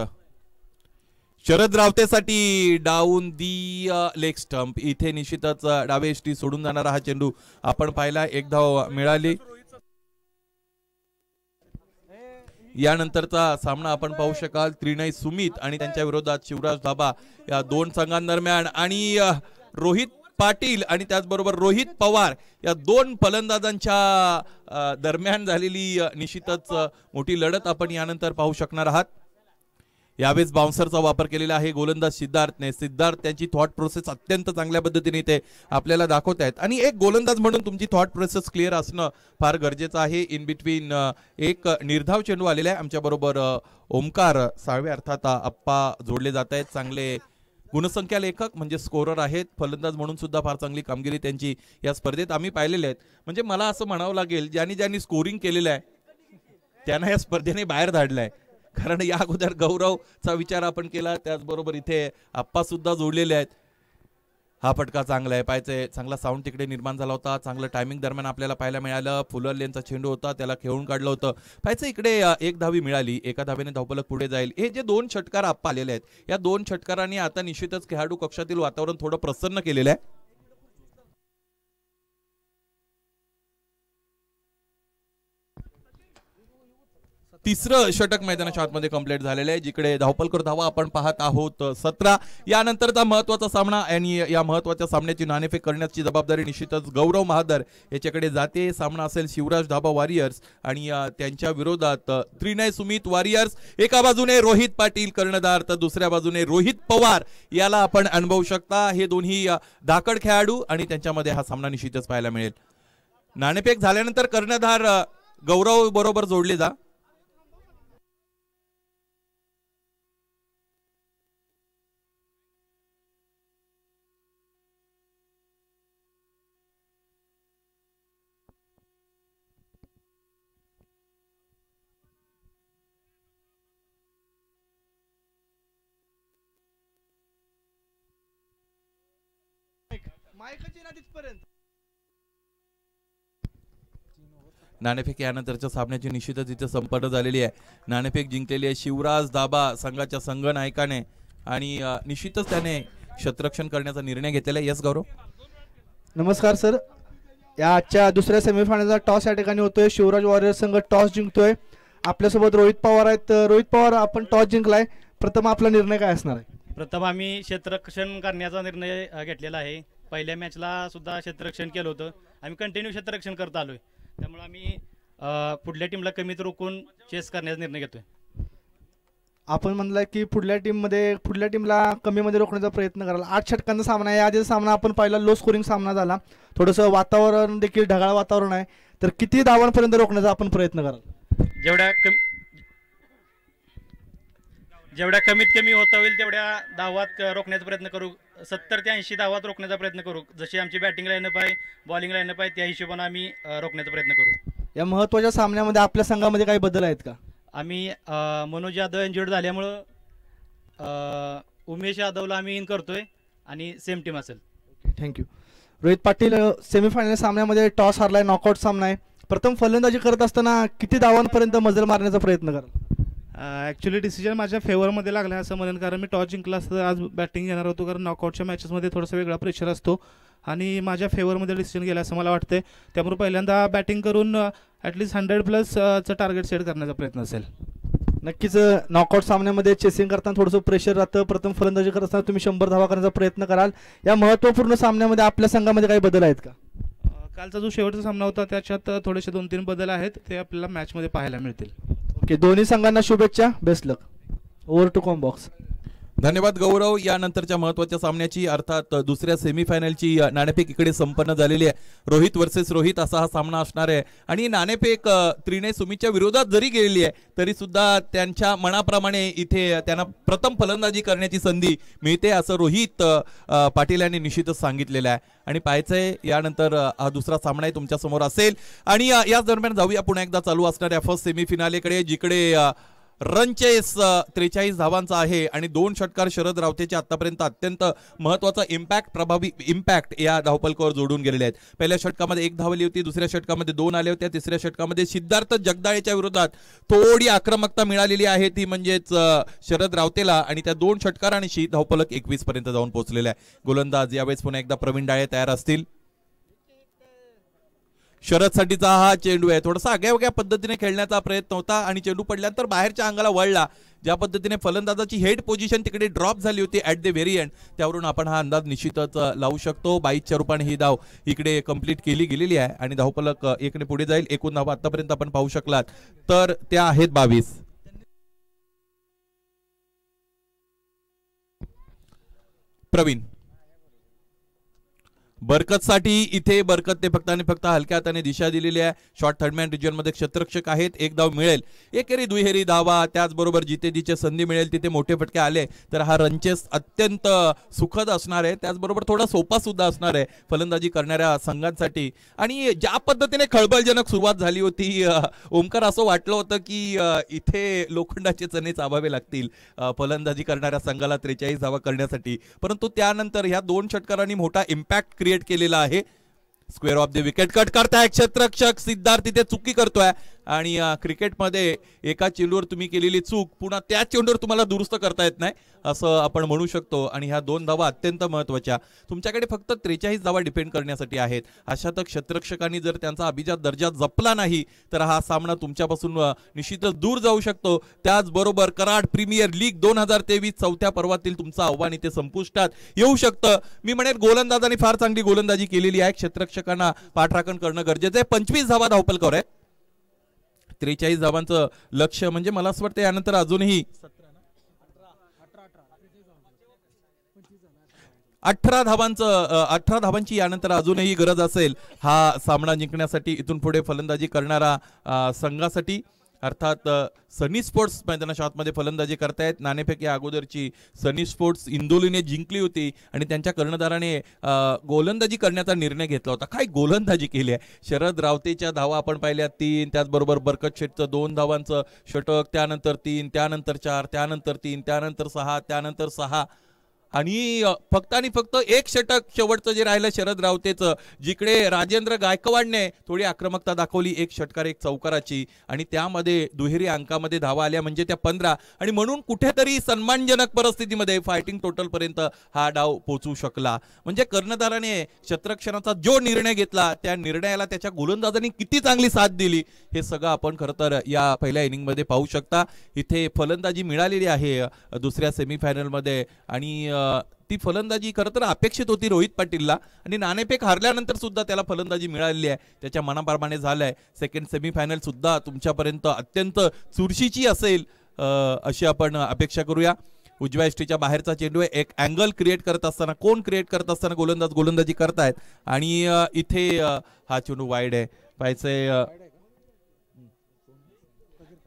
शरद रावतेसाठी डाऊन दी लेग स्टंप. इथे निश्चितच डावे एष्टी सोडून जाणारा हा चेंडू आपण पाहिला. एक धाव मिळाली. यानंतरचा सामना आपण पाहू शकाल त्रिनय सुमित आणि त्यांच्या विरोधात शिवराज धाबा या दोन संघांदरम्यान, आणि रोहित पाटील आणि त्याचबरोबर रोहित पवार या दोन फलंदाजांच्या दरम्यान झालेली निश्चितच मोठी लढत आपण यानंतर पाहू शकणार आहात. यावेळेस बाउन्सरचा वापर केलेला आहे गोलंदाज सिद्धार्थने. सिद्धार्थ त्यांची थॉट प्रोसेस अत्यंत चांगल्या पद्धतीने ते आपल्याला दाखवत आहेत, आणि एक गोलंदाज म्हणून तुमची थॉट प्रोसेस क्लिअर असणं फार गरजेचं आहे. इन बिटवीन एक निर्धाव चेंडू आलेला आहे. आमच्या बरोबर ओमकार साळवे अर्थात आप्पा जोडले जात आहेत. चांगले गुणसंख्या लेखक म्हणजे स्कोरर आहेत. फलंदाज म्हणून सुद्धा फार चांगली कामगिरी त्यांची या स्पर्धेत आम्ही पाहिलेली आहेत. म्हणजे मला असं म्हणावं लागेल, ज्यांनी स्कोरिंग केलेलं आहे त्यांना या स्पर्धेने बाहेर धाडलंय. कारण या अगोदर गौरवचा विचार आपण केला, त्याचबरोबर इथे आप्पा सुद्धा जोडलेले आहेत. हा फटका चांगला आहे, पाहायचंय. चांगला साऊंड तिकडे निर्माण झाला होता. चांगलं टायमिंग दरम्यान आपल्याला पाहायला मिळालं. फुलर लेनचा चेंडू होता, त्याला खेळून काढलं होतं. पाहायचं इकडे एक धावी मिळाली. एका धावेने धावफलक पुढे जाईल. हे जे दोन षटकार आप्पा आलेले आहेत, या दोन षटकारांनी आता निश्चितच खेळाडू कक्षातील वातावरण थोडं प्रसन्न केलेलं आहे. तिसरं षटक मैदानाच्या आतमध्ये कंप्लीट झालेलं आहे, जिकडे धावपलकर धावा आपण पाहत आहोत 17. यानंतरचा महत्वाचा सामना आणि या महत्वाच्या सामन्याची नाणेफेक करण्याची जबाबदारी निश्चितच गौरव महादर याच्याकडे जाते. सामना असेल शिवराज धाबा वॉरियर्स आणि त्यांच्या विरोधात त्रिनय सुमित वॉरियर्स. एका बाजूने रोहित पाटील कर्णधार, तर दुसऱ्या बाजूने रोहित पवार याला आपण अनुभवू शकता. हे दोन्ही धाकड खेळाडू आणि त्यांच्यामध्ये हा सामना निश्चितच पाहायला मिळेल. नाणेफेक झाल्यानंतर कर्णधार गौरव बरोबर जोडले जा. नाणेफेक यानंतरच्या सामन्याची निश्चितच इथे संपन्न झालेली आहे. नाणेफेक जिंकलेली आहे शिवराज धाबा संघाच्या संघनायकाने, आणि निश्चितच त्याने क्षेत्ररक्षण करण्याचा निर्णय घेतलेला आहे. यस गौरव. नमस्कार सर. या आजच्या दुसऱ्या सेमीफायनलचा टॉस या ठिकाणी होतोय. शिवराज वॉरियर्स संघ टॉस जिंकतोय. आपल्यासोबत रोहित पवार आहेत. रोहित पवार, आपण टॉस जिंकलाय, प्रथम आपला निर्णय काय असणार आहे? प्रथम आम्ही क्षेत्ररक्षण करण्याचा निर्णय घेतलेला आहे. पहिल्या मॅचला सुद्धा क्षेत्ररक्षण केलं होतं. आम्ही कंटिन्यू क्षेत्ररक्षण करत आलोय, त्यामुळे आम्ही पुढल्या टीमला कमीत रोखून चेस करण्याचा निर्णय घेतोय. आपण म्हणलं की पुढल्या टीमला कमीमध्ये रोखण्याचा प्रयत्न कराल. 8 षटकांचा सामना आहे. आधीचा सामना आपण पाहिला लो स्कोरिंग सामना झाला. थोडंसं वातावरण देखील ढगाळ वातावरण आहे, तर किती धावांपर्यंत रोखण्याचा आपण प्रयत्न कराल? जेवढ्या कमीत कमी होता होईल तेवढ्या धावात रोखण्याचा प्रयत्न करू. 70 ते 80 धावात रोखण्याचा प्रयत्न करू. जशी आमची बॅटिंग लाईनअप आहे, बॉलिंग लाईनअप आहे, त्या हिशोबाने आम्ही रोखण्याचा प्रयत्न करू. या महत्त्वाच्या सामन्यामध्ये आपल्या संघामध्ये काही बदल आहेत का? आम्ही मनोज यादव इंजुर्ड झाल्यामुळं उमेश यादवला आम्ही इन करतोय आणि सेम टीम असेल. थँक्यू. रोहित पाटील, सेमीफायनल सामन्यामध्ये टॉस हारलाय, नॉकआउट सामना आहे. प्रथम फलंदाजी करत असताना किती धावांपर्यंत मजल मारण्याचा प्रयत्न कराल? ॲक्च्युली डिसिजन माझ्या फेवरमध्ये लागला असं म्हणेन, कारण मी टॉस जिंकला असतं आज बॅटिंग घेणार होतो. कारण नॉकआउटच्या मॅचेसमध्ये थोडासा वेगळा प्रेशर असतो आणि माझ्या फेवरमध्ये डिसिजन गेला असं मला वाटतंय. त्यामुळे पहिल्यांदा बॅटिंग करून ॲटलिस्ट 100+ टार्गेट सेट करण्याचा प्रयत्न असेल. नक्कीच नॉकआउट सामन्यामध्ये चेसिंग करताना थोडंसं प्रेशर राहतं. प्रथम फलंदाजी करत असताना तुम्ही 100 धावा करण्याचा प्रयत्न कराल. या महत्त्वपूर्ण सामन्यामध्ये आपल्या संघामध्ये काही बदल आहेत का? कालचा जो शेवटचा सामना होता त्याच्यात थोडेसे 2-3 बदल आहेत, ते आपल्याला मॅचमध्ये पाहायला मिळतील. ओके, दोन्ही संघांना शुभेच्छा. Best luck. Over to com box. धन्यवाद गौरव. यानंतरच्या महत्वाच्या सामन्याची अर्थात दुसऱ्या सेमीफायनलची नाणेफेक इकडे संपन्न झालेली आहे. रोहित वर्सेस रोहित असा हा सामना असणार आहे आणि नाणेफेक त्रिनय सुमीच्या विरोधात जरी गेलेली आहे तरी सुद्धा त्यांच्या मनाप्रमाणे इथे त्यांना प्रथम फलंदाजी करण्याची संधी मिळते असं रोहित पाटील यांनी निश्चितच सांगितलेलं आहे. आणि पाहायचंय यानंतर हा दुसरा सामना तुमच्या समोर असेल. आणि याच दरम्यान जाऊया पुन्हा एकदा चालू असणाऱ्या फर्स्ट सेमीफिनालेकडे, जिकडे रन चेस 43 धावांचा आहे आणि 2 षटकार शरद रावतेचे आतापर्यंत अत्यंत महत्वाचा प्रभावी इम्पॅक्ट या धावपलकावर जोडून गेलेले आहेत. पहिल्या षटकामध्ये 1 धाव आली होती, दुसऱ्या षटकामध्ये 2 आले होते, तिसऱ्या षटकामध्ये सिद्धार्थ जगदाळेच्या विरोधात थोडी आक्रमकता मिळालेली आहे, ती म्हणजेच शरद रावतेला, आणि त्या 2 षटकारांशी धावपलक 21 पर्यंत जाऊन पोहोचलेला आहे. गोलंदाज यावेळेस पुन्हा एकदा प्रवीण डाळे तयार असतील. शरदसाठीचा हा चेंडू आहे. थोडासा आगळ्या पद्धतीने खेळण्याचा प्रयत्न होता आणि चेंडू पडल्यानंतर बाहेरच्या अंगाला वळला. ज्या पद्धतीने फलंदाजाची हेड पोझिशन तिकडे ड्रॉप झाली होती ॲट द व्हेरी एंड, त्यावरून आपण हा अंदाज निश्चितच लावू शकतो. 22च्या रूपाने ही धाव इकडे कंप्लीट केली गेलेली आहे आणि धावफलक 1 ने पुढे जाईल. एकूण धावा आतापर्यंत आपण पाहू शकलात तर त्या आहेत 22. प्रवीण बरकतसाठी इथे बरकतने फक्त आणि फक्त हलक्या हाताने दिशा दिलेली आहे. शॉर्ट थर्डमॅन रिजन मध्ये क्षेत्ररक्षक आहेत. 1 धाव मिळेल, एकेरी दुहेरी धावा, त्याचबरोबर जिथे जिथे संधी मिळेल तिथे मोठे फटके आले तर हा रनचेस अत्यंत सुखद असणार आहे, त्याचबरोबर थोडा सोपा सुद्धा असणार आहे फलंदाजी करणाऱ्या संघांसाठी. आणि ज्या पद्धतीने खळबळजनक सुरुवात झाली होती, ओमकार असं वाटलं होतं की इथे लोखंडाचे चणे चाबावे लागतील फलंदाजी करणाऱ्या संघाला 43 धावा करण्यासाठी, परंतु त्यानंतर ह्या 2 षटकारांनी मोठा इम्पॅक्ट क्रिएट केलेला आहे. Square of the wicket cut करताय क्षेत्ररक्षक सिद्धार्थ, तिथे चुकी करतोय आणि क्रिकेटमध्ये एका चेंडूवर तुम्ही केलेली चूक पुन्हा त्या चेंडूवर तुम्हाला दुरुस्त करता येत नाही असं आपण म्हणू शकतो. आणि ह्या 2 धावा अत्यंत महत्वाच्या, तुमच्याकडे फक्त 43 धावा डिफेंड करण्यासाठी आहेत. अशातच क्षेत्ररक्षकांनी जर त्यांचा अभिजात दर्जा जपला नाही तर हा सामना तुमच्यापासून निश्चितच दूर जाऊ शकतो. त्याचबरोबर कराड प्रीमियर लीग 2023 चौथ्या पर्वातील तुमचं आव्हान इथे संपुष्टात येऊ शकतं. मी म्हणेन गोलंदाजांनी फार चांगली गोलंदाजी केलेली आहे, क्षेत्ररक्षकांना पाठराखण करणं गरजेचं आहे. 25 धावा धावपलकावर आहे. 43 धावांचं लक्ष्य म्हणजे मला असं वाटतं यानंतर अजूनही 18 धावांची यानंतर अजूनही गरज असेल हा सामना जिंकण्यासाठी. इथून पुढे फलंदाजी करणारा संघासाठी अर्थात सनी स्पोर्ट्स मैदानाच्या आतमध्ये फलंदाजी करतायत. नाणेफेक या अगोदरची सनी स्पोर्ट्स इंदोलीने जिंकली होती आणि त्यांच्या कर्णधाराने गोलंदाजी करण्याचा निर्णय घेतला होता. काय गोलंदाजी केली आहे. शरद रावतेच्या धावा आपण पाहिल्या 3, त्याचबरोबर बरकत शेठचं 2 धावांचं षटक, त्यानंतर 3, त्यानंतर 4, त्यानंतर 3, त्यानंतर 6, त्यानंतर 6 आणि फक्त आणि फक्त 1 षटक शेवटचं जे राहिलं शरद रावतेचं, जिकडे राजेंद्र गायकवाडने थोडी आक्रमकता दाखवली, 1 षटकार 1 चौकाराची, आणि त्यामध्ये दुहेरी अंकामध्ये धावा आल्या म्हणजे त्या 15, आणि म्हणून कुठेतरी सन्मानजनक परिस्थितीमध्ये फायटिंग टोटल पर्यंत हा डाव पोहोचू शकला. म्हणजे कर्णधाराने क्षेत्ररक्षणाचा जो निर्णय घेतला त्या निर्णयाला त्याच्या गोलंदाजांनी किती चांगली साथ दिली हे सगळं आपण खरं तर या पहिल्या इनिंगमध्ये पाहू शकता. इथे फलंदाजी मिळालेली आहे दुसऱ्या सेमीफायनलमध्ये आणि ती फलंदाजी खरं तर अपेक्षित होती रोहित पाटीलला, आणि नाणेफेक हारल्यानंतर सुद्धा त्याला फलंदाजी मिळालेली आहे, त्याच्या मनाप्रमाणे झालंय. सेकंड सेमीफायनल सुद्धा तुमच्यापर्यंत अत्यंत चुरशीची असेल अशी आपण अपेक्षा करूया. उजव्या एष्टीच्या बाहेरचा चेंडू आहे. एक अँगल क्रिएट करत असताना, कोण क्रिएट करत असताना गोलंदाजी करतायत आणि इथे हा चेंडू वाईड आहे. पाहायचंय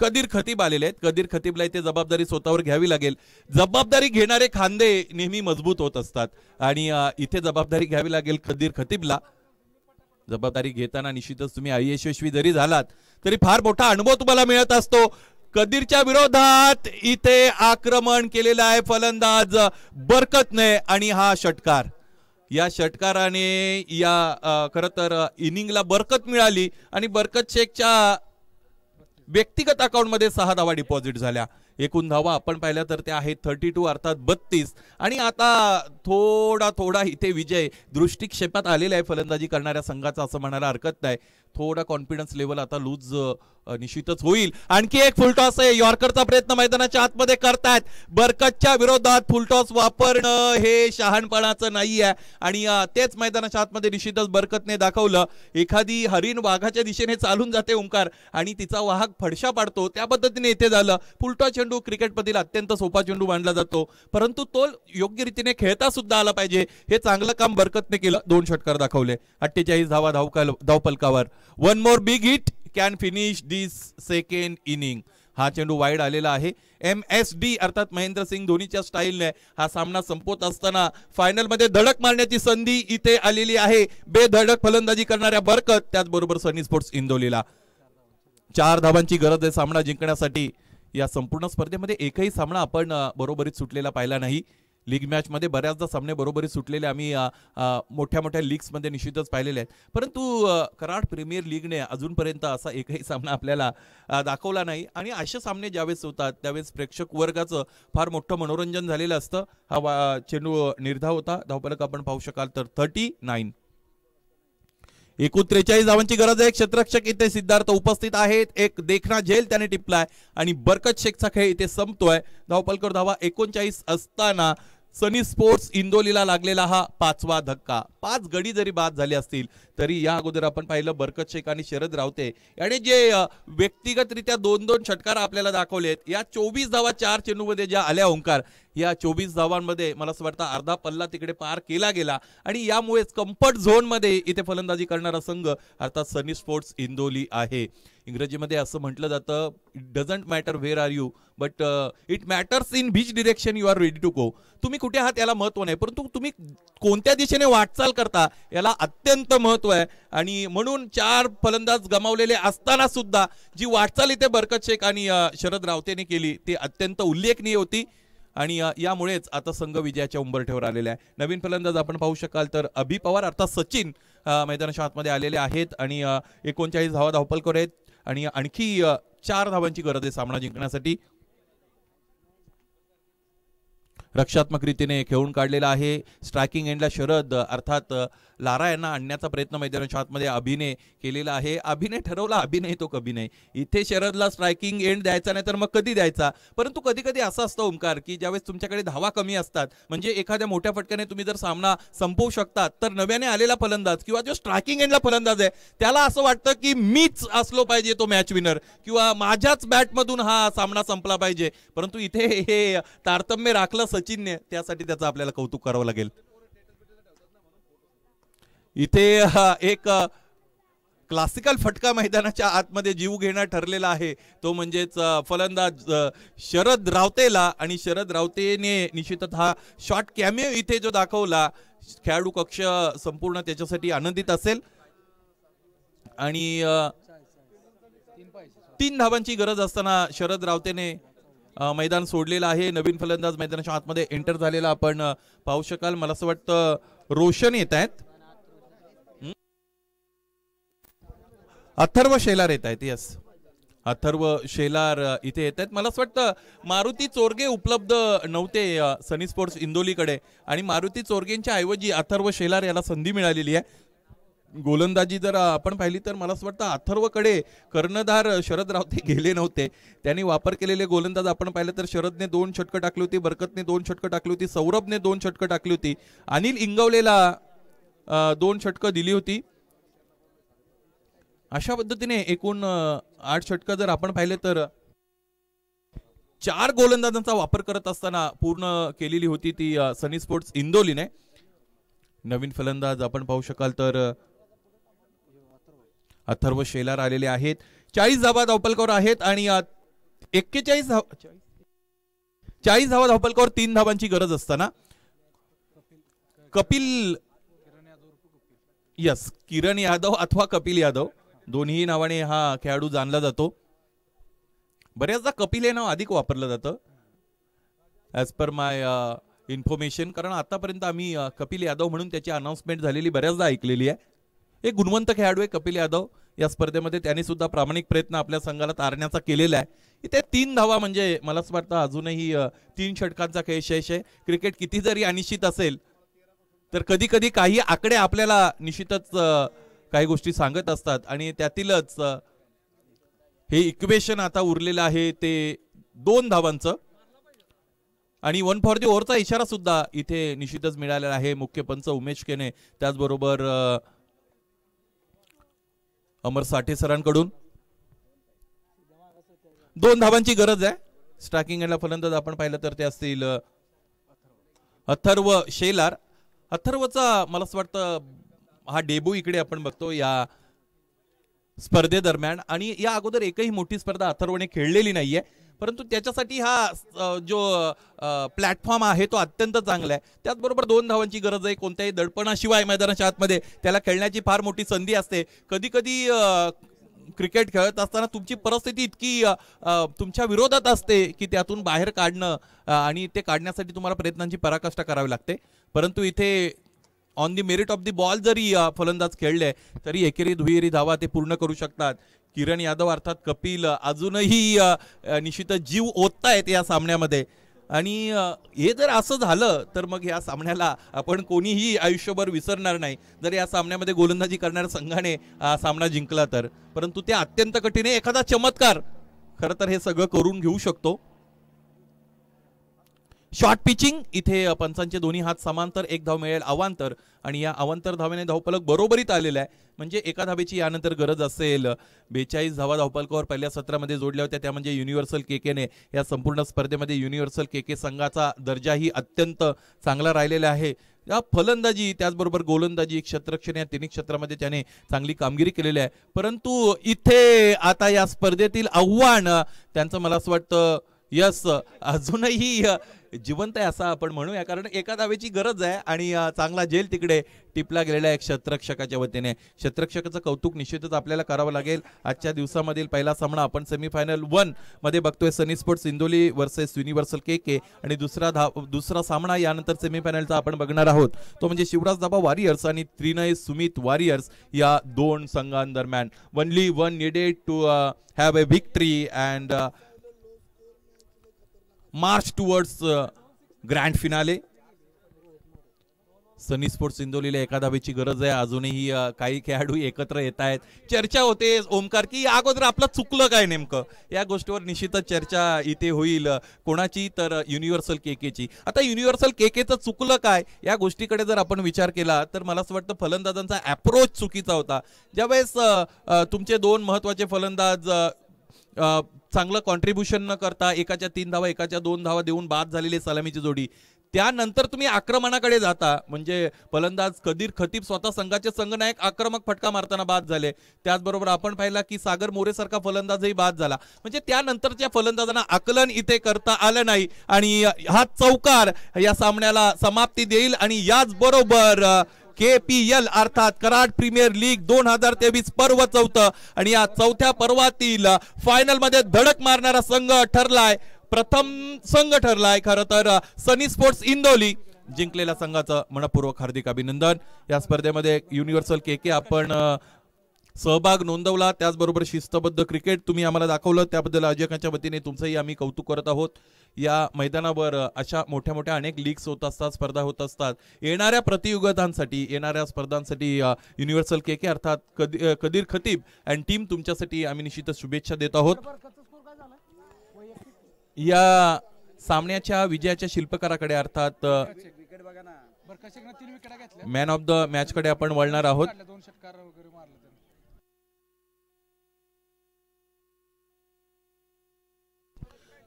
कदीर खतीब आलेले आहेत. कदीर खतीबला इथे जबाबदारी स्वतःवर घ्यावी लागेल. जबाबदारी घेणारे खांदे नेहमी मजबूत होत असतात आणि इथे जबाबदारी घ्यावी लागेल कदीर खतीबला. जबाबदारी घेताना निश्चितच तुम्ही अयशस्वी जरी झालात तरी फार मोठा अनुभव तुम्हाला मिळत असतो. कदीरच्या विरोधात इथे आक्रमण केलेलं आहे फलंदाज बरकतने आणि हा षटकार, या षटकाराने या खरं तर इनिंगला बरकत मिळाली आणि बरकत शेखच्या व्यक्तिगत अकाउंटमध्ये 6 धावा डिपॉझिट झाल्या. एकूण धावा आपण पाहिल्या तर त्या आहेत 32 अर्थात 32. आणि आता थोडा इथे विजय दृष्टिक्षेपात आलेला आहे फलंदाजी करणाऱ्या संघाचा असं म्हणायला हरकत नाही. थोडा कॉन्फिडन्स लेवल आता लूज निश्चितच होईल. आणखी एक फुलटॉस आहे, यॉर्करचा प्रयत्न मैदानाच्या आतमध्ये करतायत. बरकतच्या विरोधात फुलटॉस वापरणं हे शहाणपणाचं नाही आहे आणि तेच मैदानाच्या आतमध्ये निश्चितच बरकतने दाखवलं. एखादी हरिण वाघाच्या दिशेने चालून जाते ओंकार आणि तिचा वाहक फडशा पाडतो, त्या पद्धतीने इथे झालं. फुलटॉस चेंडू क्रिकेटमधील अत्यंत सोपा चेंडू मानला जातो, परंतु तो योग्य रीतीने खेळता सुद्धा आला पाहिजे. हे चांगलं काम बरकतने केलं. 2 षटकार दाखवले. 48 धावा धावपलकावर. One more big hit can finish this second inning. हा चेंडू वाईड आलेला आहे. MSD अर्थात महेंद्रसिंग धोनीच्या स्टाईलने हा सामना संपवत असताना फायनल मध्ये धडक मारण्याची संधी इथे आलेली आहे. बेधडक फलंदाजी करणाऱ्या बरकत, त्याचबरोबर सनी स्पोर्ट्स इंदोलीला 4 धावांची गरज आहे सामना जिंकण्यासाठी. या संपूर्ण स्पर्धेमध्ये एकही सामना आपण बरोबरीत सुटलेला पाहिला नाही. लीग मॅच मध्ये बऱ्याचदा सामने बरोबरी सुटलेले आम्ही मोठ्या मोठ्या लीग्स मध्ये निश्चितच पाहिलेले आहेत, परंतु कराड प्रीमियर लीगने अजूनपर्यंत असा एकही सामना आपल्याला दाखवला नाही. आणि असे सामने ज्यावेळेस होतात त्यावेळेस प्रेक्षक वर्गाचं फार मोठं मनोरंजन झालेलं असतं. हा चेंडू निर्धाव होता. धावफलक आपण पाहू शकाल तर 39. एकूण 43 धावांची गरज आहे. क्षेत्ररक्षक इथे सिद्धार्थ उपस्थित आहेत. एक देखना झेल त्याने टिपलाय आणि बरकत शेखचा खेळ इथे संपतोय. धावपलकर धावा 39 असताना सनी स्पोर्ट्स इंदोलीला लागलेला हा 5वा धक्का. 5 गडी जरी बाद झाले असतील तरी या अगोदर आपण पाहिलं बरकत शेख आणि शरद रावते याने जे व्यक्तिगतरित्या 2-2 षटकार आपल्याला दाखवलेत. या 24 धावा 4 चेंडूमध्ये ज्या आल्या ओंकार, या 24 धावांमध्ये मला असं वाटतं अर्धा पल्ला तिकडे पार केला गेला आणि यामुळेच कम्फर्ट झोन मध्ये इथे फलंदाजी करणारा संघ अर्थात सनी स्पोर्ट्स इंदोली आहे. इंग्रजीमध्ये असं म्हटलं जातं, it doesn't matter where are you but it matters in which direction you are ready to go. तुम्ही कुठे आहात याला महत्व नाही, परंतु तुम्ही कोणत्या दिशेने वाटचाल करता याला अत्यंत महत्व आहे. आणि म्हणून 4 फलंदाज गमावलेले असताना सुद्धा जी वाटचाल इथे बरकत शेख आणि शरद रावतेने केली ती अत्यंत उल्लेखनीय होती आणि यामुळेच आता संघ विजयाच्या उंबरठ्यावर आलेला आहे. नवीन फलंदाज आपण पाहू शकाल तर अभि पवार अर्थात सचिन मैदानाच्या आतमध्ये आलेले आहेत आणि 39 धावा धावपलकर आहेत आणि आणखी 4 धावांची गरज आहे सामना जिंकण्यासाठी. रक्षात्मक रीतीने खेळून काढलेला आहे. स्ट्रायकिंग एंडला शरद अर्थात लारा यांना आणण्याचा प्रयत्न मैदानाच्या आतमध्ये अभिने केलेला आहे. अभिने ठरवला अभिनय तो कभी नाही. इथे शरदला स्ट्रायकिंग एंड द्यायचा नाही तर मग कधी द्यायचा. परंतु कधी कधी असं असतं ओंकार की ज्यावेळेस तुमच्याकडे धावा कमी असतात म्हणजे एखाद्या मोठ्या फटक्याने तुम्ही जर सामना संपवू शकतात तर नव्याने आलेला फलंदाज किंवा जो स्ट्रायकिंग एंडला फलंदाज आहे त्याला असं वाटतं की मीच असलो पाहिजे तो मॅच विनर किंवा माझ्याच बॅटमधून हा सामना संपला पाहिजे. परंतु इथे हे तारतम्य राखलं सचिनने, त्यासाठी त्याचं आपल्याला कौतुक करावं लागेल. इथे एक क्लासिकल फटका मैदानाच्या आतमध्ये जीव घेणं ठरलेला आहे तो म्हणजेच फलंदाज शरद रावतेला आणि शरद रावतेने निश्चितच हा शॉट कॅमिओ इथे जो दाखवला खेळाडू कक्ष संपूर्ण त्याच्यासाठी आनंदित असेल. आणि 3 धावांची गरज असताना शरद रावतेने मैदान सोडलेलं आहे. नवीन फलंदाज मैदानाच्या आतमध्ये एंटर झालेला आपण पाहू शकाल. मला असं वाटतं रोशन येत आहेत, अथर्व शेलार येत आहेत. यस, अथर्व शेलार इथे येत आहेत. मला असं वाटतं मारुती चोरगे उपलब्ध नव्हते सनी स्पोर्ट्स इंदोलीकडे आणि मारुती चोरगेंच्या ऐवजी अथर्व शेलार याला संधी मिळालेली आहे. गोलंदाजी जर आपण पाहिली तर मला असं वाटतं अथर्वकडे कर्णधार शरद रावते गेले नव्हते. त्यांनी वापर केलेले गोलंदाज आपण पाहिलं तर शरदने 2 षटकं टाकली होती, बरकतने 2 षटकं टाकली होती, सौरभने 2 षटकं टाकली होती, अनिल इंगवलेला 2 षटकं दिली होती. अशा पद्धतीने एकूण 8 षटकं जर आपण पाहिले तर 4 गोलंदाजांचा वापर करत असताना पूर्ण केलेली होती ती सनी स्पोर्ट्स इंदोलीने. नवीन फलंदाज आपण पाहू शकाल तर अथर्व शेलार आलेले आहेत. 40 धावा धावपलकावर आहेत आणि 41 40 धावा धावपलकावर 3 धावांची गरज असताना कपिल किरण यादव अथवा कपिल यादव दोन्ही नावाने हा खेळाडू जाणला जातो. बऱ्याचदा कपिल हे नाव अधिक वापरलं जातं ॲज पर माय इन्फॉर्मेशन, कारण आतापर्यंत आम्ही कपिल यादव म्हणून त्याची अनाउन्समेंट झालेली बऱ्याचदा ऐकलेली आहे. एक गुणवंत खेळाडू आहे कपिल यादव. या स्पर्धेमध्ये त्यांनी सुद्धा प्रामाणिक प्रयत्न आपल्या संघाला तारण्याचा केलेला आहे. इथे 3 धावा म्हणजे मला असं वाटतं अजूनही 3 षटकांचा खेळ शेष आहे. क्रिकेट किती जरी अनिश्चित असेल तर कधी कधी काही आकडे आपल्याला निश्चितच काही गोष्टी सांगत असतात आणि त्यातीलच हे इक्वेशन आता उरलेलं आहे ते 2 धावांचं आणि 1 फॉर दी ओव्हरचा इशारा सुद्धा इथे निश्चितच मिळालेला आहे मुख्य पंच उमेश केने त्याचबरोबर अमर साठे सरांकडून 2 धावांची गरज आहे. स्ट्रायकिंग एंडला फलंदाज आपण पाहिलं तर ते असतील अथर्व शेलार. अथर्वचा मला असं वाटतं हा डेब्यू इकडे आपण बघतो या स्पर्धेदरम्यान आणि या अगोदर एकही मोठी स्पर्धा अथर्वने खेळलेली नाहीये परंतु त्याच्यासाठी हा जो प्लॅटफॉर्म आहे तो अत्यंत चांगला आहे. त्याचबरोबर 2 धावांची गरज आहे. कोणत्याही दडपणाशिवाय मैदानाच्या आतमध्ये त्याला खेळण्याची फार मोठी संधी असते. कधी कधी क्रिकेट खेळत असताना तुमची परिस्थिती इतकी तुमच्या विरोधात असते की त्यातून बाहेर काढणं आणि ते काढण्यासाठी तुम्हाला प्रयत्नांची पराकाष्ठा करावी लागते. परंतु इथे on the merit of the ball जरी फलंदाज खेळले तरी एकेरी दुहेरी धावा ते पूर्ण करू शकतात. किरण यादव अर्थात कपिल अजूनही निश्चितच जीव ओततायत या सामन्यामध्ये आणि हे जर असं झालं तर मग या सामन्याला आपण कोणीही आयुष्यभर विसरणार नाही जर या सामन्यामध्ये गोलंदाजी करणाऱ्या संघाने सामना जिंकला तर. परंतु ते अत्यंत कठीण आहे. एखादा चमत्कार खरं तर हे सगळं करून घेऊ शकतो. शॉर्ट पिचिंग इथे पंचांचे दोन्ही हात समांतर 1 धाव मिळेल अवांतर आणि या अवांतर धावेने धावफलक बरोबरीत आलेला आहे म्हणजे एका धावेची यानंतर गरज असेल. 42 धावा धावफलकावर पहिल्या सत्रामध्ये जोडल्या होत्या त्या म्हणजे युनिव्हर्सल केकेने. या संपूर्ण स्पर्धेमध्ये युनिव्हर्सल केके संघाचा दर्जाही अत्यंत चांगला राहिलेला आहे. या फलंदाजी त्याचबरोबर गोलंदाजी क्षेत्ररक्षण या तिन्ही क्षेत्रामध्ये त्याने चांगली कामगिरी केलेली आहे. परंतु इथे आता या स्पर्धेतील आव्हान त्यांचं मला असं वाटतं यस अजूनही जिवंत आहे असं आपण म्हणूया कारण एका धावेची गरज आहे आणि चांगला झेल तिकडे टिपला गेलेला आहे क्षेत्ररक्षकाच्या वतीने. क्षेत्ररक्षकाचं कौतुक निश्चितच आपल्याला करावं लागेल. आजच्या दिवसामधील पहिला सामना आपण सेमीफायनल 1 मध्ये बघतोय Sunny Sports Indoli versus Universal K K दुसरा सामना यानंतर सेमीफायनलचा आपण बघणार आहोत तो म्हणजे शिवराज दाबा वॉरियर्स आणि त्रिनय सुमित वॉरियर्स या 2 संघांदरम्यान. Only 1 needed to have a victory and march towards grand finale. Sunny Sports इंदोलीला एका धावेची गरज आहे. अजूनही काही खेळाडू एकत्र येत आहेत. चर्चा होते ओमकार की अगोदर आपलं चुकलं काय नेमकं या गोष्टीवर निश्चितच चर्चा इथे होईल. कोणाची तर युनिव्हर्सल केकेची. आता युनिव्हर्सल केकेचं चुकलं काय या गोष्टीकडे जर आपण विचार केला तर मला असं वाटतं फलंदाजांचा अप्रोच चुकीचा होता. ज्यावेळेस तुमचे 2 महत्वाचे फलंदाज चांगलं कॉन्ट्रीब्युशन न करता एकाच्या 3 धावा एकाच्या 2 धावा देऊन बाद झालेली सलामीची जोडी त्यानंतर तुम्ही आक्रमणाकडे जाता म्हणजे फलंदाज कदीर खतीब स्वतः संघाचे संघनायक आक्रमक फटका मारताना बाद झाले. त्याचबरोबर आपण पाहिला की सागर मोरे सारखा फलंदाजही बाद झाला म्हणजे त्यानंतरच्या फलंदाजांना आकलन इथे करता आलं नाही आणि हा चौकार या सामन्याला समाप्ती देईल. आणि याच बरोबर KPL अर्थात कराड प्रीमियर लीग 2023 पर्व 4 आणि या 4थ्या पर्वातील फायनल मध्ये धडक मारणारा संघ ठरलाय. प्रथम संघ ठरलाय खरं तर सनी स्पोर्ट्स इंदोली. जिंकलेल्या संघाचं मनपूर्वक हार्दिक अभिनंदन. या स्पर्धेमध्ये युनिव्हर्सल केके आपण सहभाग नोंदवला त्याचबरोबर शिस्तबद्ध क्रिकेट तुम्ही आम्हाला दाखवलं त्याबद्दल आयोजकांच्या वतीने तुमचंही आम्ही कौतुक करत आहोत. या मैदानावर अशा मोठ्या मोठ्या अनेक लीग्स होत असतात स्पर्धा होत असतात. येणाऱ्या प्रतियुगांसाठी येणाऱ्या स्पर्धांसाठी युनिव्हर्सल केके अर्थात कदीर खतीब अँड टीम तुमच्यासाठी आम्ही निश्चितच शुभेच्छा देत आहोत. या सामन्याच्या विजयाच्या शिल्पकाराकडे अर्थात मॅन ऑफ द मॅच कडे आपण वळणार आहोत.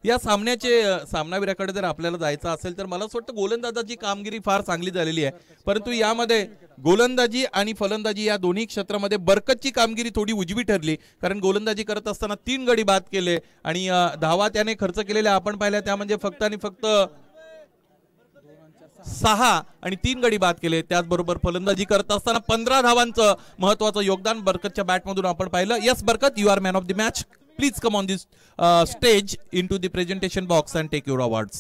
या सामनावीराकडे जर आपल्याला जायचं असेल तर मला असं वाटतं गोलंदाजाची कामगिरी फार चांगली झालेली आहे. परंतु यामध्ये गोलंदाजी आणि फलंदाजी या दोन्ही क्षेत्रामध्ये बरकतची कामगिरी थोडी उजवी ठरली कारण गोलंदाजी करत असताना 3 गडी बाद केले आणि धावा त्याने खर्च केलेल्या आपण पाहिल्या त्या म्हणजे फक्त आणि फक्त 6 आणि 3 गडी बाद केले. त्याचबरोबर फलंदाजी करत असताना 15 धावांचं महत्वाचं योगदान बरकतच्या बॅटमधून आपण पाहिलं. Yes Barkat, you are man of the match. Please come on this stage into the presentation box and take your awards.